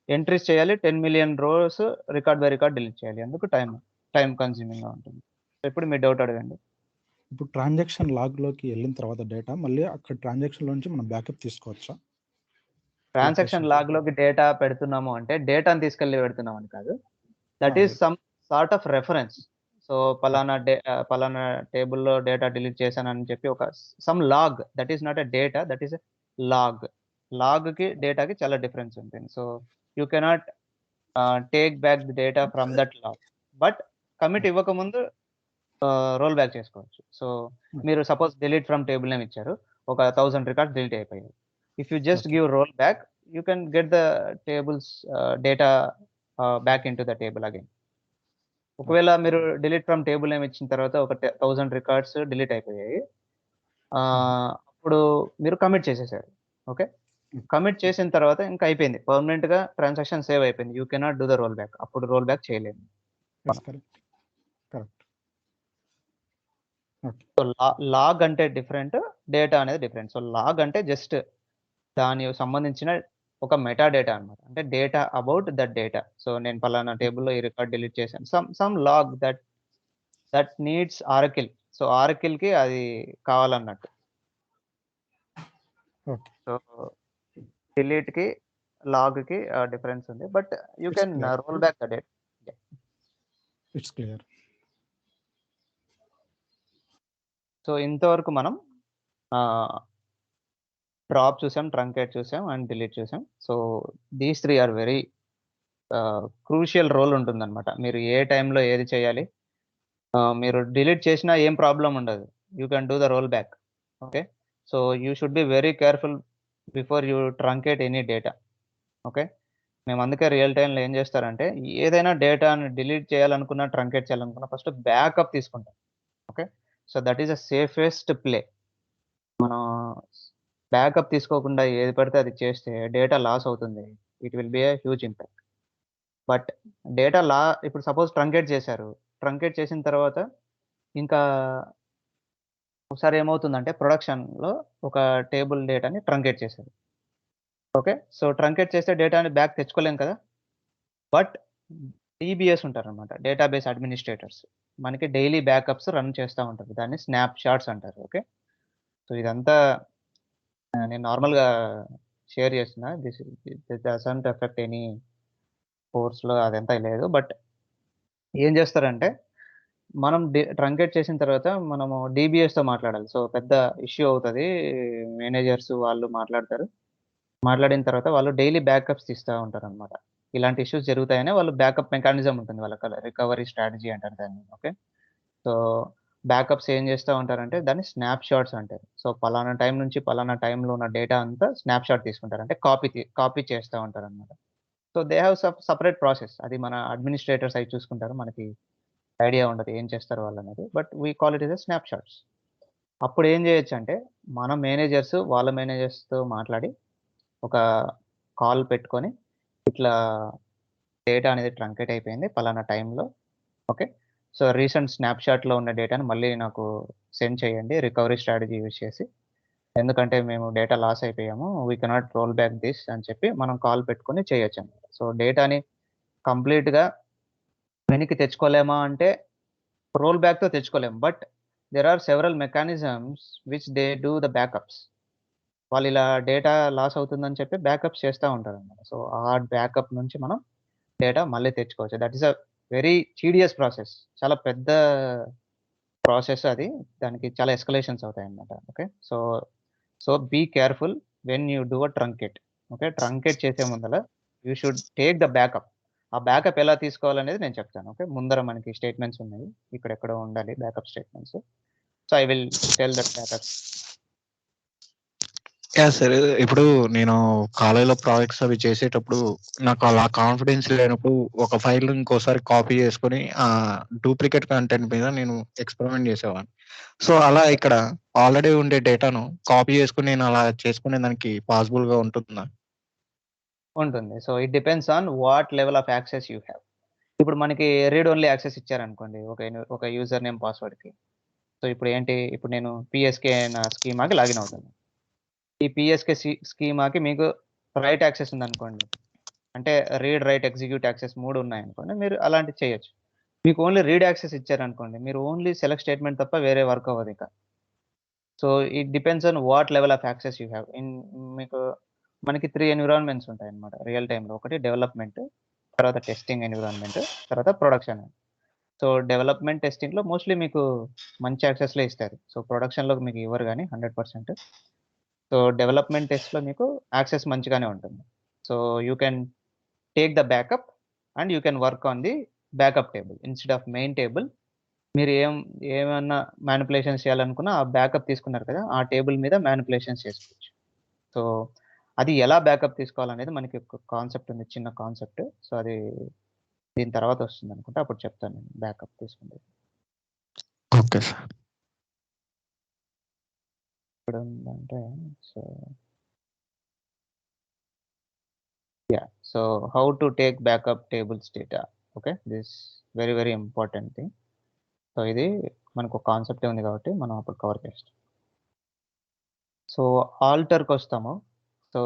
ఎంట్రీస్ చేయాలి, 10 million rows record by record delete చేయాలి. అందుకు టైం కన్స్యూమింగ్గా ఉంటుంది. సో ఇప్పుడు మీ డౌట్ అడగండి. ఇప్పుడు ట్రాన్సాక్షన్ లాగ్లోకి వెళ్ళిన తర్వాత డేటా మళ్ళీ అక్కడ ట్రాన్సాక్షన్లో నుంచి మనం బ్యాకప్ తీసుకోవచ్చా? ట్రాన్సాక్షన్ లాగ్లోకి డేటా పెడుతున్నాము అంటే డేటాను తీసుకెళ్ళి పెడుతున్నాం అని కాదు. That is some sort of reference. So పలానా టేబుల్లో డేటా డిలీట్ చేశానని చెప్పి ఒక some log. That is not a data, that is a log. లాగ్కి డేటాకి చాలా డిఫరెన్స్ ఉంటుంది. So you cannot take back the data from that log. But commit ఇవ్వకముందు రోల్ బ్యాక్ చేసుకోవచ్చు. సో మీరు suppose delete from table name ఇచ్చారు, ఒక 1000 records delete అయిపోయాయి. If you just give roll back, you can get the tables data back in to the table again. ఒకవేళ మీరు delete from table name ఇచ్చిన తర్వాత ఒక 1000 రికార్డ్స్ డిలీట్ అయిపోయాయి, అప్పుడు మీరు కమిట్ చేసేసారు. ఓకే, కమిట్ చేసిన తర్వాత ఇంకా అయిపోయింది, పర్మనెంట్గా ట్రాన్సాక్షన్ సేవ్ అయిపోయింది. You cannot do the roll back. అప్పుడు రోల్ బ్యాక్ చేయలేము. సో లాగ్ అంటే డిఫరెంట్, డేటా అనేది డిఫరెంట్. సో లాగ్ అంటే జస్ట్ దానికి సంబంధించిన ఒక మెటా డేటా అనమాట, అంటే data about that data. So నేను పలానా టేబుల్లో ఈ రికార్డ్ డిలీట్ చేశాను, some log that needs Oracle. So ఆరకిల్కి అది కావాలన్నట్టు. సో డిలీట్కి లాగ్కి డిఫరెన్స్ ఉంది, but you can roll back the data. It's clear. So ఇంతవరకు మనం డ్రాప్ చూసాం, ట్రంకేట్ చూసాం, అండ్ డిలీట్ చూసాం. So these 3 are very crucial role ఉంటుందన్నమాట. మీరు ఏ టైంలో ఏది చేయాలి, మీరు డిలీట్ చేసినా ఏం ప్రాబ్లం ఉండదు, you can do the roll back. Okay, so you should be very careful before you truncate any data. Okay, మేము అందుకే రియల్ టైంలో ఏం చేస్తారంటే ఏదైనా డేటాని డిలీట్ చేయాలనుకున్నా, ట్రంకేట్ చేయాలనుకున్నా ఫస్ట్ బ్యాకప్ తీసుకుంటాం. Okay, so that is a safest play. మనం బ్యాకప్ తీసుకోకుండా ఏది పడితే అది చేస్తే డేటా లాస్ అవుతుంది. It will be a huge impact. But data ఇప్పుడు సపోజ్ ట్రంకేట్ చేశారు, ట్రంకేట్ చేసిన తర్వాత ఇంకా ఒకసారి ఏమవుతుందంటే ప్రొడక్షన్లో ఒక టేబుల్ డేటాని ట్రంకేట్ చేశారు. ఓకే, సో ట్రంకేట్ చేస్తే డేటాని బ్యాక్ తెచ్చుకోలేం కదా. బట్ డీబీఎస్ ఉంటారనమాట, డేటాబేస్ అడ్మినిస్ట్రేటర్స్, మనకి డైలీ బ్యాకప్స్ రన్ చేస్తూ ఉంటారు. దాన్ని స్నాప్ షాట్స్ అంటారు. ఓకే, సో ఇదంతా నేను నార్మల్గా షేర్ చేస్తున్నా. దిస్ డజంట్ ఎఫెక్ట్ ఎనీ కోర్స్లో, అదంతా లేదు. బట్ ఏం చేస్తారంటే మనం ట్రంకేట్ చేసిన తర్వాత మనము డీబీఎస్తో మాట్లాడాలి. సో పెద్ద ఇష్యూ అవుతుంది, మేనేజర్స్ వాళ్ళు మాట్లాడతారు. మాట్లాడిన తర్వాత వాళ్ళు డైలీ బ్యాకప్స్ తీస్తూ ఉంటారనమాట. ఇలాంటి ఇష్యూస్ జరుగుతాయని వాళ్ళు బ్యాకప్ మెకానిజం ఉంటుంది వాళ్ళకి, రికవరీ స్ట్రాటజీ అంటారు దాన్ని. ఓకే, సో బ్యాకప్స్ ఏం చేస్తూ ఉంటారంటే దాన్ని స్నాప్ షాట్స్ అంటారు. సో పలానా టైం నుంచి పలానా టైంలో ఉన్న డేటా అంతా స్నాప్ షాట్ తీసుకుంటారు, అంటే కాపీ చేస్తూ ఉంటారు అనమాట. So they have separate process, అది మన అడ్మినిస్ట్రేటర్స్ అవి చూసుకుంటారు, మనకి ఐడియా ఉండదు ఏం చేస్తారు వాళ్ళు అనేది. But we call it is a snap shots. అప్పుడు ఏం చేయొచ్చు అంటే మన మేనేజర్స్ వాళ్ళ మేనేజర్స్తో మాట్లాడి ఒక కాల్ పెట్టుకొని, ఇట్లా డేటా అనేది ట్రంకేట్ అయిపోయింది పలానా టైంలో. ఓకే, సో రీసెంట్ స్నాప్‌షాట్‌లో ఉన్న డేటాను మళ్ళీ నాకు సెండ్ చేయండి రికవరీ స్ట్రాటజీ యూజ్ చేసి. ఎందుకంటే మేము డేటా లాస్ అయిపోయాము. We cannot roll back this అని చెప్పి మనం కాల్ పెట్టుకొని చేయొచ్చనమాట. సో డేటాని కంప్లీట్‌గా వెనక్కి తెచ్చుకోలేమా అంటే రోల్ బ్యాక్‌తో తెచ్చుకోలేము. But there are several mechanisms which they do the backups. వాళ్ళు ఇలా డేటా లాస్ అవుతుందని చెప్పి బ్యాకప్స్ చేస్తా ఉంటారనమాట. సో ఆ బ్యాకప్ నుంచి మనం డేటా మళ్ళీ తెచ్చుకోవచ్చు. That is a very tedious process. చాలా పెద్ద ప్రాసెస్ అది. దానికి చాలా ఎస్కలేషన్స్ అవుతాయన్నమాట. Okay, so be careful when you do a truncate. Okay, truncate చేసే ముందల you should take the backup. ఆ బ్యాకప్ ఎలా తీసుకోవాలనేది నేను చెప్తాను. ఓకే, ముందర మనకి స్టేట్మెంట్స్ ఉన్నాయి, ఇక్కడెక్కడో ఉండాలి backup statements. So I will tell that backup. సరే. ఇప్పుడు నేను కాలేజీలో ప్రాజెక్ట్స్ అవి చేసేటప్పుడు నాకు అలా కాన్ఫిడెన్స్ లేనప్పుడు ఒక ఫైల్ ఇంకోసారి కాపీ చేసుకొని డూప్లికేట్ కంటెంట్ మీద నేను ఎక్స్పెరిమెంట్ చేసేవాడిని. సో అలా ఇక్కడ ఆల్రెడీ ఉండే డేటాను కాపీ చేసుకుని నేను అలా చేసుకునే దానికి పాసిబుల్గా ఉంటుందా? ఉంటుంది. So it depends on what level of access you have. ఇప్పుడు మనకి రీడ్ ఓన్లీ యాక్సెస్ ఇచ్చారనుకోండి ఒక యూజర్ నేమ్ పాస్వర్డ్‌కి. సో ఇప్పుడు ఏంటి, ఇప్పుడు నేను పీఎస్‌కే నా స్కీమాకి లాగిన్ అవుతాను. ఈ పీఎస్‌కే స్కీమాకి మీకు రైట్ యాక్సెస్ ఉందనుకోండి. అంటే రీడ్, రైట్, ఎగ్జిక్యూట్ యాక్సెస్ 3 ఉన్నాయనుకోండి. మీరు అలాంటివి చేయొచ్చు. మీకు ఓన్లీ రీడ్ యాక్సెస్ ఇచ్చారనుకోండి, మీరు ఓన్లీ సెలెక్ట్ స్టేట్మెంట్ తప్ప వేరే వర్క్ అవ్వదిక. So it depends on what level of access you have. మీకు మనకి 3 ఎన్విరాన్మెంట్స్ ఉంటాయన్నమాట రియల్ టైమ్‌లో. ఒకటి డెవలప్‌మెంట్, తర్వాత టెస్టింగ్ ఎన్విరాన్మెంట్, తర్వాత ప్రొడక్షన్. సో డెవలప్‌మెంట్, టెస్టింగ్‌లో మోస్ట్‌లీ మీకు మంచి యాక్సెస్‌లే ఇస్తారు. సో ప్రొడక్షన్‌లో మీకు ఇవ్వరు గానీ 100%. సో డెవలప్‌మెంట్ టెస్ట్‌లో మీకు యాక్సెస్ మంచిగానే ఉంటుంది. So you can take the backup and you can work on the backup table instead of main table. మీరు ఏమన్నా మానిప్యులేషన్స్ చేయాలనుకున్నా ఆ బ్యాకప్ తీసుకున్నారు కదా, ఆ టేబుల్ మీద మానిప్యులేషన్స్ చేసుకోవచ్చు. సో అది ఎలా బ్యాకప్ తీసుకోవాలనేది మనకి ఒక కాన్సెప్ట్ ఉంది, చిన్న కాన్సెప్ట్. సో అది దీని తర్వాత వస్తుందనుకుంటా. అప్పుడు చెప్తాను నేను బ్యాకప్ తీసుకుంటేది. Okay sir. ఇప్పుడేంటంటే so so how to take backup tables data. Okay, this very very important thing. So ఇది మనకు ఒక కాన్సెప్టే ఉంది కాబట్టి మనం అప్పుడు కవర్ చేస్తాం. సో ఆల్టర్‌కొస్తాము. సో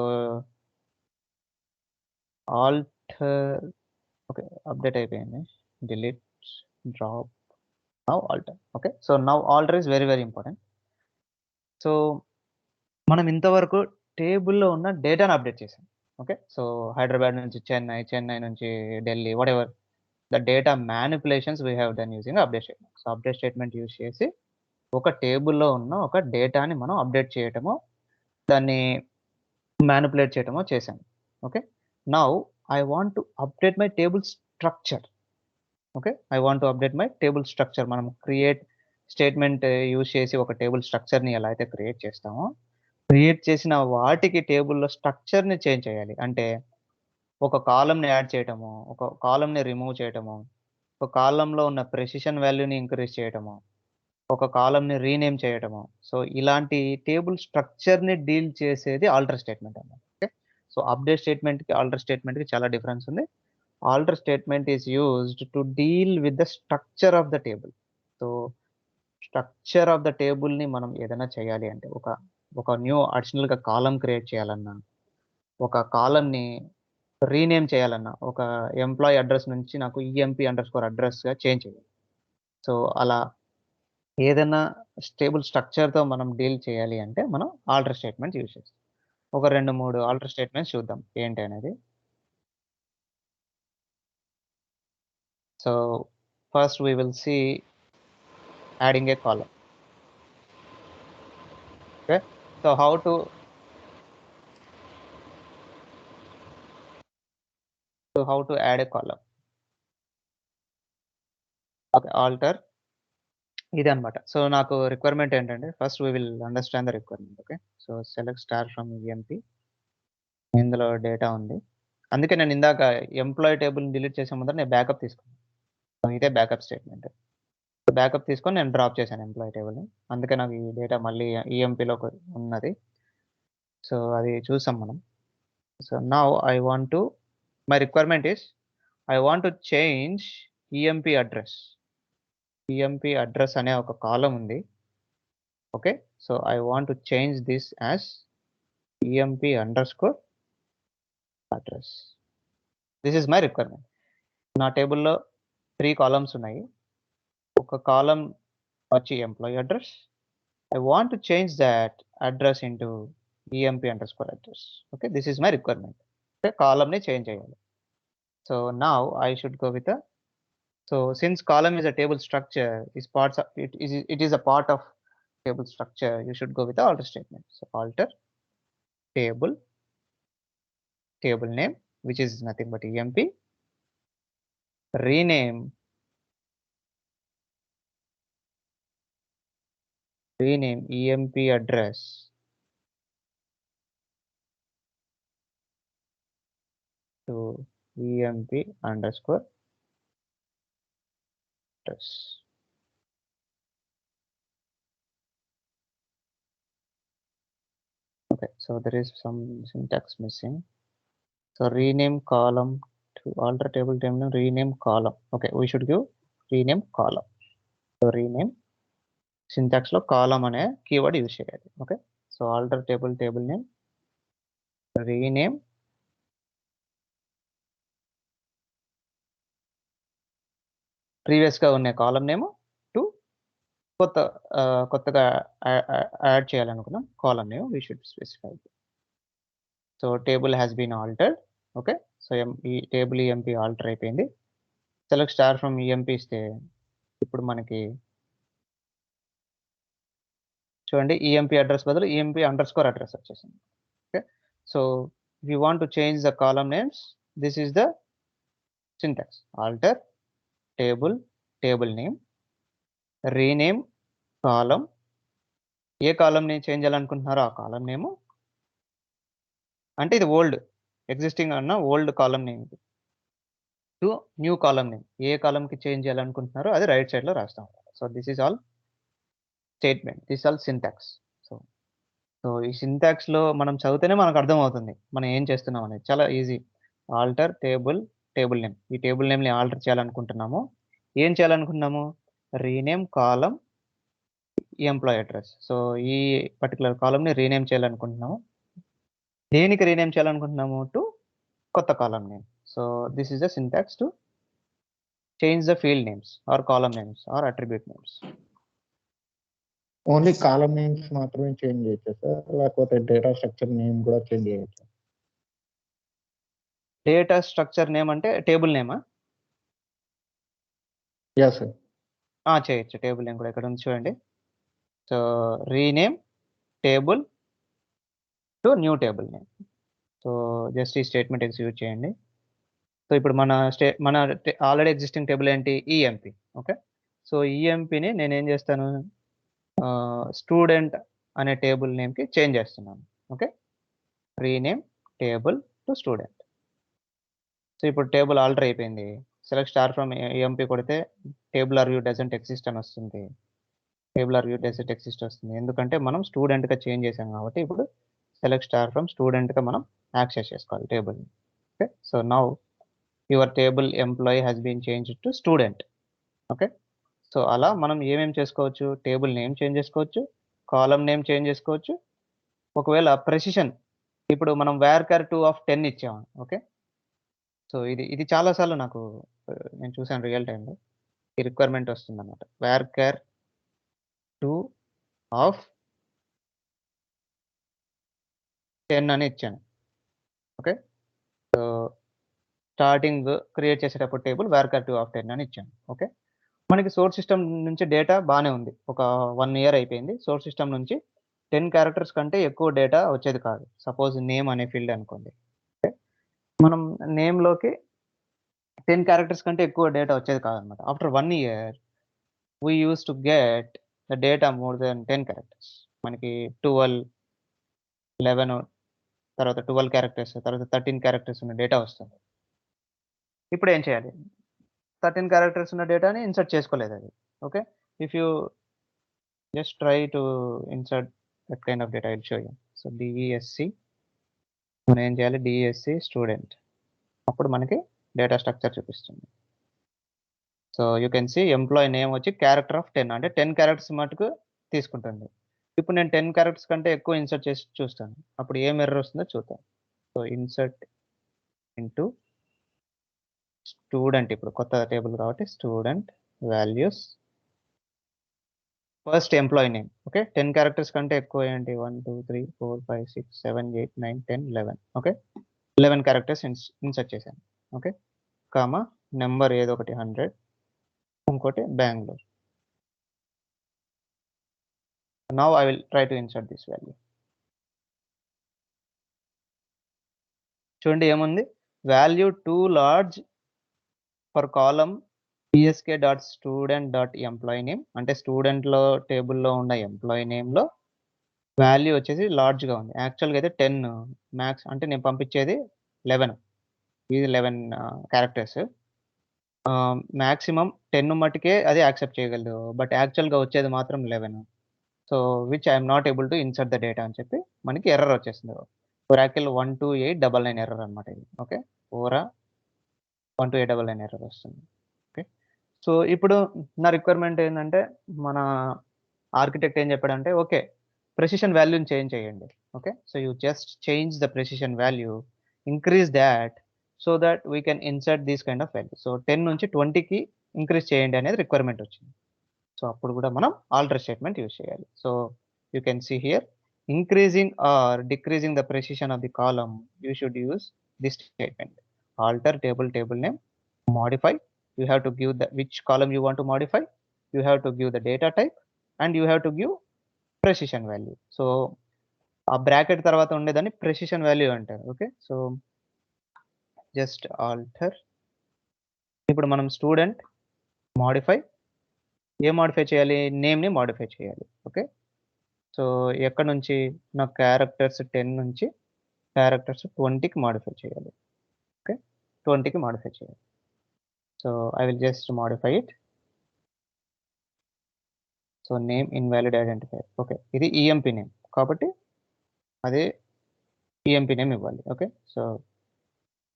ఆల్టర్ ఓకే, అప్డేట్ అయిపోయింది. Delete, drop, now alter. Okay, so now alter is very very important. So మనం ఇంతవరకు టేబుల్‌లో ఉన్న డేటాను అప్డేట్ చేసాం. ఓకే, సో హైదరాబాద్ నుంచి చెన్నై, చెన్నై నుంచి Delhi, whatever the data manipulations we have done using update statement. So update statement use చేసి ఒక టేబుల్‌లో ఉన్న ఒక డేటాని మనం అప్డేట్ చేయటమో, దాన్ని మానిప్యులేట్ చేయటమో చేశాం. Okay, now I want to update my table structure. Okay, I want to update my table structure. మనం క్రియేట్ స్టేట్మెంట్ యూజ్ చేసి ఒక టేబుల్ స్ట్రక్చర్‌ని ఎలా అయితే క్రియేట్ చేస్తామో, క్రియేట్ చేసిన వాటికి టేబుల్‌లో స్ట్రక్చర్‌ని చేంజ్ చేయాలి. అంటే ఒక కాలమ్‌ని యాడ్ చేయటము, ఒక కాలమ్‌ని రిమూవ్ చేయటము, ఒక కాలమ్‌లో ఉన్న ప్రెసిషన్ వాల్యూని ఇంక్రీజ్ చేయటము, ఒక కాలమ్‌ని రీనేమ్ చేయటము. సో ఇలాంటి టేబుల్ స్ట్రక్చర్‌ని డీల్ చేసేది ఆల్టర్ స్టేట్మెంట్ అన్నమాట. ఓకే, సో అప్డేట్ స్టేట్మెంట్‌కి, ఆల్టర్ స్టేట్మెంట్‌కి చాలా డిఫరెన్స్ ఉంది. Alter statement is used to deal with the structure of the table. So structure of the టేబుల్‌ని మనం ఏదైనా చేయాలి అంటే ఒక న్యూ అడిషనల్‌గా కాలమ్ క్రియేట్ చేయాలన్నా, ఒక కాలమ్‌ని రీనేమ్ చేయాలన్నా, ఒక ఎంప్లాయీ అడ్రెస్ నుంచి నాకు EMP_అడ్రెస్‌గా చేంజ్ చేయాలి. సో అలా ఏదైనా టేబుల్ స్ట్రక్చర్‌తో మనం డీల్ చేయాలి అంటే మనం ఆల్టర్ స్టేట్మెంట్ యూజ్ చేస్తాం. ఒక 2, 3 ఆల్టర్ స్టేట్మెంట్స్ చూద్దాం ఏంటి అనేది. So first we will see adding a column. Okay, so how to add a column. Okay, alter ఇది అనమాట. సో నాకు రిక్వైర్మెంట్ ఏంటంటే first we will understand the requirement. Okay, so select star from EMP. ఇందులో data ఉంది, అందుకే నేను ఇందాక employee టేబుల్ని delete చేసే ముందర నేను బ్యాకప్ తీసుకున్నాను. సో ఇదే బ్యాకప్ స్టేట్మెంట్. బ్యాకప్ తీసుకొని నేను డ్రాప్ చేశాను ఎంప్లాయీ టేబుల్ని, అందుకే నాకు ఈ డేటా మళ్ళీ ఈఎంపీలో ఉన్నది. సో అది చూసాం మనం. So now I want to, my requirement is I want to change EMP address. EMP address అనే ఒక కాలం ఉంది. Okay, so I want to change this as EMP underscore address. This is my requirement. నా టేబుల్లో 3 columns ఉన్నాయి. ఒక కాలం వచ్చి employee address. I want to change that address into EMP underscore address. Okay, this is my requirement. Okay, column ni change cheyali. So now I should go with so since column is a table structure, it is a part of table structure, you should go with the alter statement. So alter table name, which is nothing but EMP, rename EMP address to EMP underscore address. Okay, so there is some syntax missing. So rename column to alter table name, rename column. Okay, we should give rename column. So rename syntax lo column ane keyword use cheyali. Okay, so alter table name, rename previous గా ఉన్న column name to కొత్తగా add చేయాలనుకున్నాం column name we should specify. So table has been altered. Okay, so ఈ table EMP alter అయిపోయింది. Select star from EMP ఇస్తే ఇప్పుడు మనకి చూడండి EMP అడ్రస్ బదులు EMP అండర్స్కోర్ అడ్రస్ వచ్చేసింది. Okay, so if you want to change the column names, this is the syntax. Alter table name, rename column. A column ని change చేయాలనుకుంటున్నారో ఆ column name, అంటే ఇది ఓల్డ్ ఎగ్జిస్టింగ్ అన్న old column name to new column name. A column కి change చేయాలనుకుంటున్నారో అది right side లో రాస్తాం. So this is all statement, this all syntax. So ఈ సింటాక్స్ లో మనం చదివితేనే మనకు అర్థం అవుతుంది మనం ఏం చేస్తున్నాం అనేది. చాలా ఈజీ. ఆల్టర్ టేబుల్ నేమ్, ఈ టేబుల్ నేమ్ ని ఆల్టర్ చేయాలనుకుంటున్నాము. ఏం చేయాలనుకుంటున్నాము? Rename column employee address. So ఈ పర్టికులర్ కాలమ్ ని రీనేమ్ చేయాలనుకుంటున్నాము. దేనికి రీనేమ్ చేయాలనుకుంటున్నాము? టు కొత్త column name. So this is the syntax to change the field names or column names or attribute names. Only column names మాత్రమే change చేయొచ్చా sir, లేకపోతే data structure name కూడా change చేయొచ్చా? డేటా స్ట్రక్చర్ నేమ్ అంటే table నేమా? Yeah sir. చేయొచ్చు. Table name కూడా ఇక్కడ ఉంది చూడండి. So rename table to new table name. So just ఈ స్టేట్మెంట్ ఎగ్జిక్యూట్ చేయండి. సో ఇప్పుడు మన ఆల్రెడీ ఎగ్జిస్టింగ్ టేబుల్ ఏంటి? ఈఎంపీ. ఓకే, సో ఈఎంపీని నేను ఏం చేస్తాను? స్టూడెంట్ అనే టేబుల్ నేమ్కి చేంజ్ చేస్తున్నాను. Okay, rename table to student. So ఇప్పుడు టేబుల్ ఆల్టర్ అయిపోయింది. సెలెక్ట్ స్టార్ ఫ్రమ్ ఈఎంపీ కొడితే table or view doesn't exist అని వస్తుంది. Table or view doesn't exist వస్తుంది ఎందుకంటే మనం స్టూడెంట్గా చేంజ్ చేసాం కాబట్టి. ఇప్పుడు సెలెక్ట్ స్టార్ ఫ్రమ్ స్టూడెంట్గా మనం యాక్సెస్ చేసుకోవాలి table. Okay, so now your table employee has been change to student. Okay, so అలా మనం ఏమేమి చేసుకోవచ్చు? టేబుల్ నేమ్ చేంజ్ చేసుకోవచ్చు, కాలమ్ నేమ్ చేంజ్ చేసుకోవచ్చు. ఒకవేళ ప్రెసిషన్, ఇప్పుడు మనం varchar 2 of 10 ఇచ్చాము. ఓకే, సో ఇది చాలాసార్లు నాకు నేను చూసాను రియల్ టైంలో. ఈ రిక్వైర్మెంట్ వస్తుంది అనమాట. varchar 2 of 10 అని ఇచ్చాను. ఓకే, సో స్టార్టింగ్ క్రియేట్ చేసేటప్పుడు టేబుల్ varchar 2 of 10 అని ఇచ్చాను. ఓకే, మనకి సోర్స్ సిస్టమ్ నుంచి డేటా బాగానే ఉంది, ఒక 1 ఇయర్ అయిపోయింది. సోర్స్ సిస్టమ్ నుంచి 10 క్యారెక్టర్స్ కంటే ఎక్కువ డేటా వచ్చేది కాదు. సపోజ్ నేమ్ అనే ఫీల్డ్ అనుకోండి. మనం నేమ్లోకి 10 క్యారెక్టర్స్ కంటే ఎక్కువ డేటా వచ్చేది కాదనమాట. After 1 year we use to get the data more than 10 characters. మనకి 12, 11, తర్వాత 12 క్యారెక్టర్స్, తర్వాత 13 క్యారెక్టర్స్ ఉన్న డేటా వస్తుంది. ఇప్పుడు ఏం చేయాలి? 13 క్యారెక్టర్స్ ఉన్న డేటాని ఇన్సర్ట్ చేసుకోలేదు అది. Okay, if you just try to insert that kind of data, I will show you. So DSC మనం ఏం చేయాలి? DSC student. అప్పుడు మనకి డేటా స్ట్రక్చర్ చూపిస్తుంది. So you can see employee name వచ్చి క్యారెక్టర్ ఆఫ్ 10, అంటే 10 క్యారెక్టర్స్ మటుకు తీసుకుంటుంది. ఇప్పుడు నేను 10 క్యారెక్టర్స్ కంటే ఎక్కువ ఇన్సర్ట్ చేసి చూస్తాను, అప్పుడు ఏం ఎర్రర్ వస్తుందో చూద్దాం. సో ఇన్సర్ట్ ఇంటూ స్టూడెంట్, ఇప్పుడు కొత్త టేబుల్ కాబట్టి student values first employee name. Okay, 10 characters కంటే ఎక్కువ ఏంటి? 1 2 3 4 5 6 7 8 9 10 11. ఓకే, 11 క్యారెక్టర్స్ ఇన్సర్ట్ చేశాను. ఓకే, కామా నెంబర్ ఏదో ఒకటి 100, ఇంకోటి Bengaluru. Now I will try to insert this value. చూడండి ఏముంది? Value two large for column psk.student.employee name, అంటే స్టూడెంట్లో టేబుల్లో ఉన్న ఎంప్లాయీ నేమ్లో వాల్యూ వచ్చేసి లార్జ్గా ఉంది. యాక్చువల్గా అయితే 10 మ్యాక్స్, అంటే నేను పంపించేది 11, ఇది 11 క్యారెక్టర్స్. మ్యాక్సిమం 10 మటుకే అది యాక్సెప్ట్ చేయగలదు, బట్ యాక్చువల్గా వచ్చేది మాత్రం 11. So which I'm not able to insert the data అని చెప్పి మనకి ఎర్రర్ వచ్చేస్తుంది. ఒరాకిల్ 12899 ఎర్రర్ అనమాట ఇది. ఓకే, ఓరా 12899 ఎర్రర్ వస్తుంది. ఓకే, సో ఇప్పుడు నా రిక్వైర్మెంట్ ఏంటంటే, మన ఆర్కిటెక్ట్ ఏం చెప్పాడంటే, ఓకే ప్రెసిషన్ వాల్యూని చేంజ్ చేయండి. Okay, so you just change the precision value, increase that so that we can insert these kind of value. So 10 నుంచి 20కి ఇంక్రీజ్ చేయండి అనేది రిక్వైర్మెంట్ వచ్చింది. సో అప్పుడు కూడా మనం ఆల్టర్ స్టేట్మెంట్ యూజ్ చేయాలి. So you can see here, increasing or decreasing the precision of the column, you should use this statement. Alter table name, modify, you have to give the which column you want to modify, you have to give the data type, and you have to give precision value. So ఆ bracket తర్వాత ఉండేదాన్ని precision value అంటారు. Okay, so just alter. ఇప్పుడు మనం student modify, ఏ modify చేయాలి? నేమ్ని modify చేయాలి. ఓకే, సో ఎక్కడ నుంచి? నా క్యారెక్టర్స్ 10 నుంచి క్యారెక్టర్స్ 20కి మాడిఫై చేయాలి. ఓకే, 20కి మాడిఫై చేయాలి. So I will just modify it. So name invalid identifier. Okay, ఇది ఈఎంపీ నేమ్ కాబట్టి అదే ఈఎంపీ నేమ్ ఇవ్వాలి. Okay, so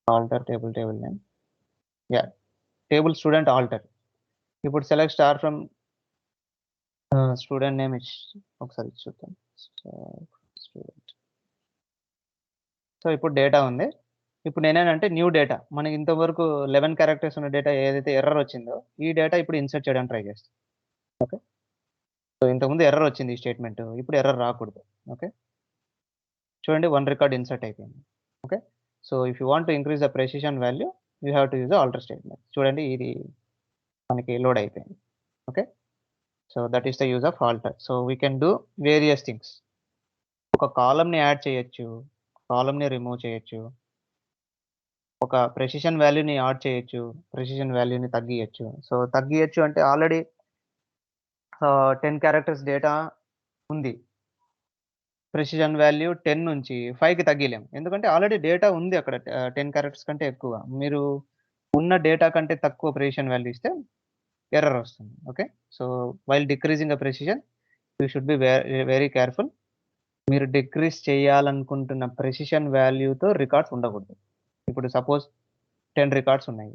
alter table name, yeah table student alter. ఇప్పుడు select star from student name ఒకసారి చూద్దాం. Student. So ఇప్పుడు data ఉంది. ఇప్పుడు నేనేనంటే న్యూ డేటా, మనకి ఇంతవరకు 11 క్యారెక్టర్స్ ఉన్న డేటా ఏదైతే ఎర్రర్ వచ్చిందో ఈ డేటా ఇప్పుడు ఇన్సర్ట్ చేయడానికి ట్రై చేస్తాం. ఓకే, సో ఇంతకుముందు ఎర్రర్ వచ్చింది ఈ స్టేట్మెంట్, ఇప్పుడు ఎర్రర్ రాకూడదు. ఓకే, చూడండి 1 రికార్డ్ ఇన్సర్ట్ అయిపోయింది. Okay, so if you want to increase the precision value you have to use the alter statement. చూడండి ఇది మనకి లోడ్ అయిపోయింది. Okay, so that is the use of alter. So we can do various things. ఒక కాలమ్ని add చేయొచ్చు, కాలమ్ని remove చేయొచ్చు, ఒక precision వాల్యూని యాడ్ చేయొచ్చు, ప్రెసిషన్ వాల్యూని తగ్గియచ్చు. సో తగ్గియచ్చు అంటే ఆల్రెడీ 10 క్యారెక్టర్స్ డేటా ఉంది, ప్రెసిషన్ వాల్యూ 10 నుంచి 5కి తగ్గిలేము, ఎందుకంటే ఆల్రెడీ డేటా ఉంది అక్కడ 10 క్యారెక్టర్స్ కంటే ఎక్కువ. మీరు ఉన్న డేటా కంటే తక్కువ ప్రెసిషన్ వాల్యూ ఇస్తే ఎర్రర్ వస్తుంది. Okay, so while decreasing the precision you should be very careful. మీరు డిక్రీజ్ చేయాలనుకుంటున్న ప్రెసిషన్ వాల్యూతో రికార్డ్స్ ఉండకూడదు. ఇప్పుడు సపోజ్ 10 రికార్డ్స్ ఉన్నాయి.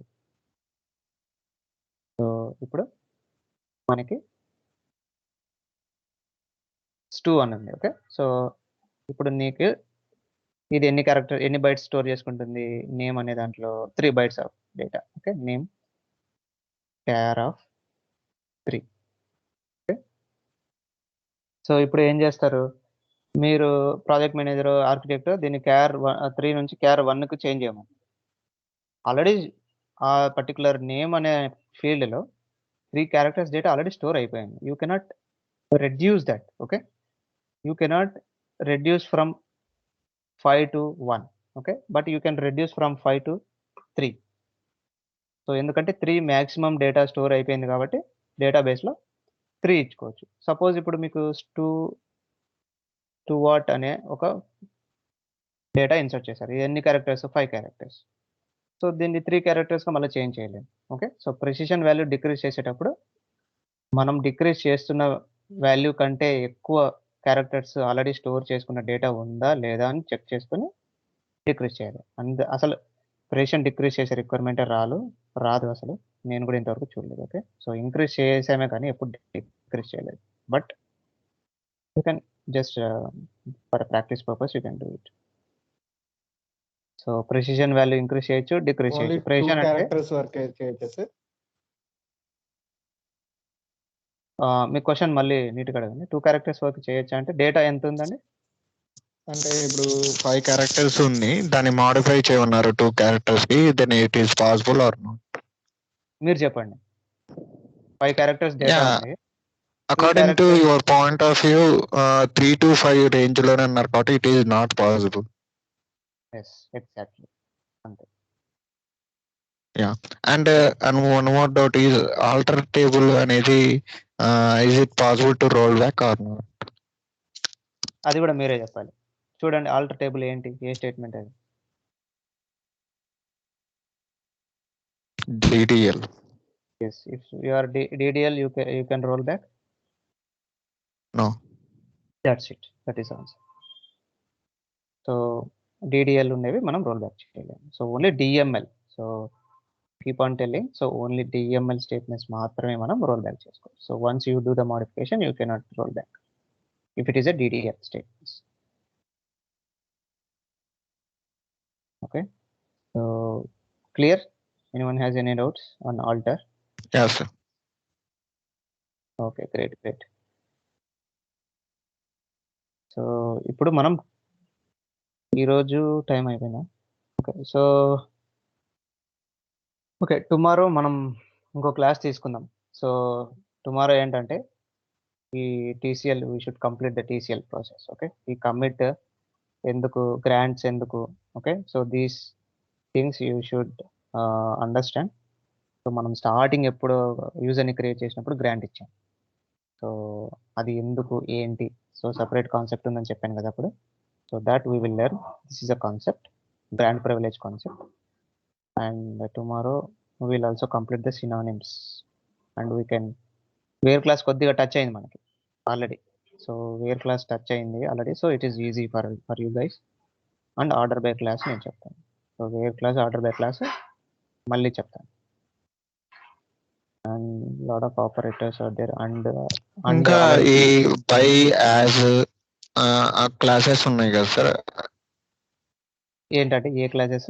సో ఇప్పుడు మనకి స్టూ అని ఉంది. ఓకే, సో ఇప్పుడు నీకు ఇది ఎన్ని బైట్స్ స్టోర్ చేసుకుంటుంది? నేమ్ అనే దాంట్లో 3 bytes of data. Okay, name char of 3. Okay, so ఇప్పుడు ఏం చేస్తారు మీరు? ప్రాజెక్ట్ మేనేజర్, ఆర్కిటెక్ట్ దీన్ని క్యార్ 3 నుంచి క్యార్ 1కు చేంజ్ చేయమని. ఆల్రెడీ ఆ పర్టికులర్ నేమ్ అనే ఫీల్డ్లో 3 characters data already store అయిపోయింది. You cannot reduce that. Okay, you cannot reduce from 5 to 1. Okay, but you can reduce from 5 to 3. So ఎందుకంటే 3 మాక్సిమం డేటా స్టోర్ అయిపోయింది కాబట్టి డేటాబేస్లో 3 ఇచ్చుకోవచ్చు. సపోజ్ ఇప్పుడు మీకు టు వాట్ అనే ఒక డేటా ఇన్సర్ట్ చేశారు. ఇది ఎన్ని క్యారెక్టర్స్? 5 క్యారెక్టర్స్. సో దీన్ని 3 క్యారెక్టర్స్గా మళ్ళీ చేంజ్ చేయలేము. Okay, so precision value decrease చేసేటప్పుడు మనం డిక్రీజ్ చేస్తున్న వాల్యూ కంటే ఎక్కువ క్యారెక్టర్స్ ఆల్రెడీ స్టోర్ చేసుకున్న డేటా ఉందా లేదా అని చెక్ చేసుకుని డిక్రీజ్ చేయాలి. అసలు ప్రెసిషన్ డిక్రీజ్ చేసే రిక్వైర్మెంటే రాదు అసలు. నేను కూడా ఇంతవరకు చూడలేదు. ఓకే, సో ఇంక్రీజ్ చేసామే కానీ ఎప్పుడు డిక్రీజ్ చేయలేదు. But you can just for practice purpose you can do it. So precision value increase చేయొచ్చు, డిక్రీజ్ ఓన్లీ చేయొచ్చు. 2 ప్రెసిషన్ అంటే క్యారెక్టర్స్ వరకు చేయొచ్చు సార్. మీ క్వశ్చన్ మళ్ళీ నీట్గా అడగండి. 2 క్యారెక్టర్స్ వరకు చేయొచ్చా అంటే డేటా ఎంత ఉందండి? అంటే ఇప్పుడు 5 క్యారెక్టర్స్ ఉంది, దాన్ని మాడిఫై చేయమన్నారు 2 క్యారెక్టర్స్ కి, then it is possible or not? మీరు చెప్పండి. 5 క్యారెక్టర్స్ డేటా ఉంది. According to your point of view 3 to 5 range లోనే అన్నారు కాబట్టి it is not possible. Yes, exactly అంతే. And one more doubt is alter table అనేది is it possible to roll back or not? అది కూడా మీరే చెప్పాలి. చూడండి ఆల్టర్ టేబుల్ ఏంటి, ఏ స్టేట్మెంట్ అది? DDL. Yes, if you are DDL, you can roll back. No. That's it. That is answer. So DDL ఉన్నవి మనం రోల్ బ్యాక్ చేయలేము. So only DML. So keep on telling. So only DML statements మాత్రమే మనం roll back చేసుకోవాలి. So once you do the modification you cannot roll back if it is a DDL statements. Okay, so clear? Anyone has any doubts on alter? Yes sir. Okay, great. So ఇప్పుడు మనం ఈరోజు time అయిపోయిందా? Okay tomorrow మనం ఇంకో class తీసుకుందాం. So tomorrow ఏంటంటే ఈ TCL we should complete the TCL process. Okay, ఈ కమిట్ ఎందుకు, గ్రాంట్స్ ఎందుకు, okay, so these things you should understand. So మనం స్టార్టింగ్ ఎప్పుడు యూజర్ని క్రియేట్ చేసినప్పుడు గ్రాంట్ ఇచ్చాం. సో అది ఎందుకు ఏంటి, సో సపరేట్ కాన్సెప్ట్ ఉందని చెప్పాను కదా అప్పుడు. So that we will learn. This is a concept, grant privilege concept. And tomorrow we will also complete the synonyms. And we can where clause కొద్దిగా టచ్ అయింది మనకి already. So where clause touch అయింది already. So it is easy for you guys. And order by clause నేను చెప్తాను. So where clause, order by clause మళ్ళీ చెప్తాను. And lot of operators are there. And ఇంకా ఈ by as classes ఉన్నాయి కదా sir? ఏంటంటే ఏ క్లాసెస్?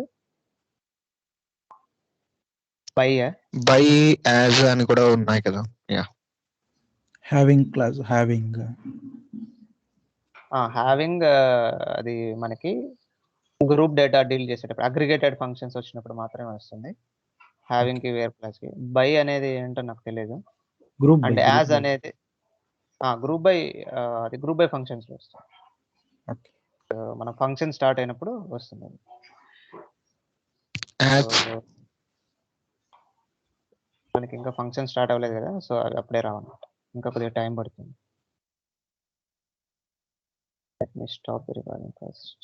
బై యాజ్ అని కూడా ఉన్నాయి కదా? హ్యావింగ్ క్లాస్, హ్యావింగ్ అది మనకి గ్రూప్ డేటా డీల్ చేసేటప్పుడు అగ్రిగేటెడ్ ఫంక్షన్స్ వచ్చినప్పుడు మాత్రమే వస్తుంది. హ్యావింగ్ కి వేర్ క్లాస్ కి. బై అనేది ఏంటో నాకు తెలియదు. గ్రూప్ అండ్ యాజ్ అనేది గ్రూప్ బై, అది గ్రూప్ బై ఫంక్షన్స్ లో వస్తుంది. మన ఫంక్షన్ స్టార్ట్ అయినప్పుడు వస్తుంది. మనకి ఇంకా ఫంక్షన్ స్టార్ట్ అవ్వలేదు కదా, సో అవి అప్పుడే రావన్నమాట. ఇంకా కొద్దిగా టైం పడుతుంది. Let me stop the recording first.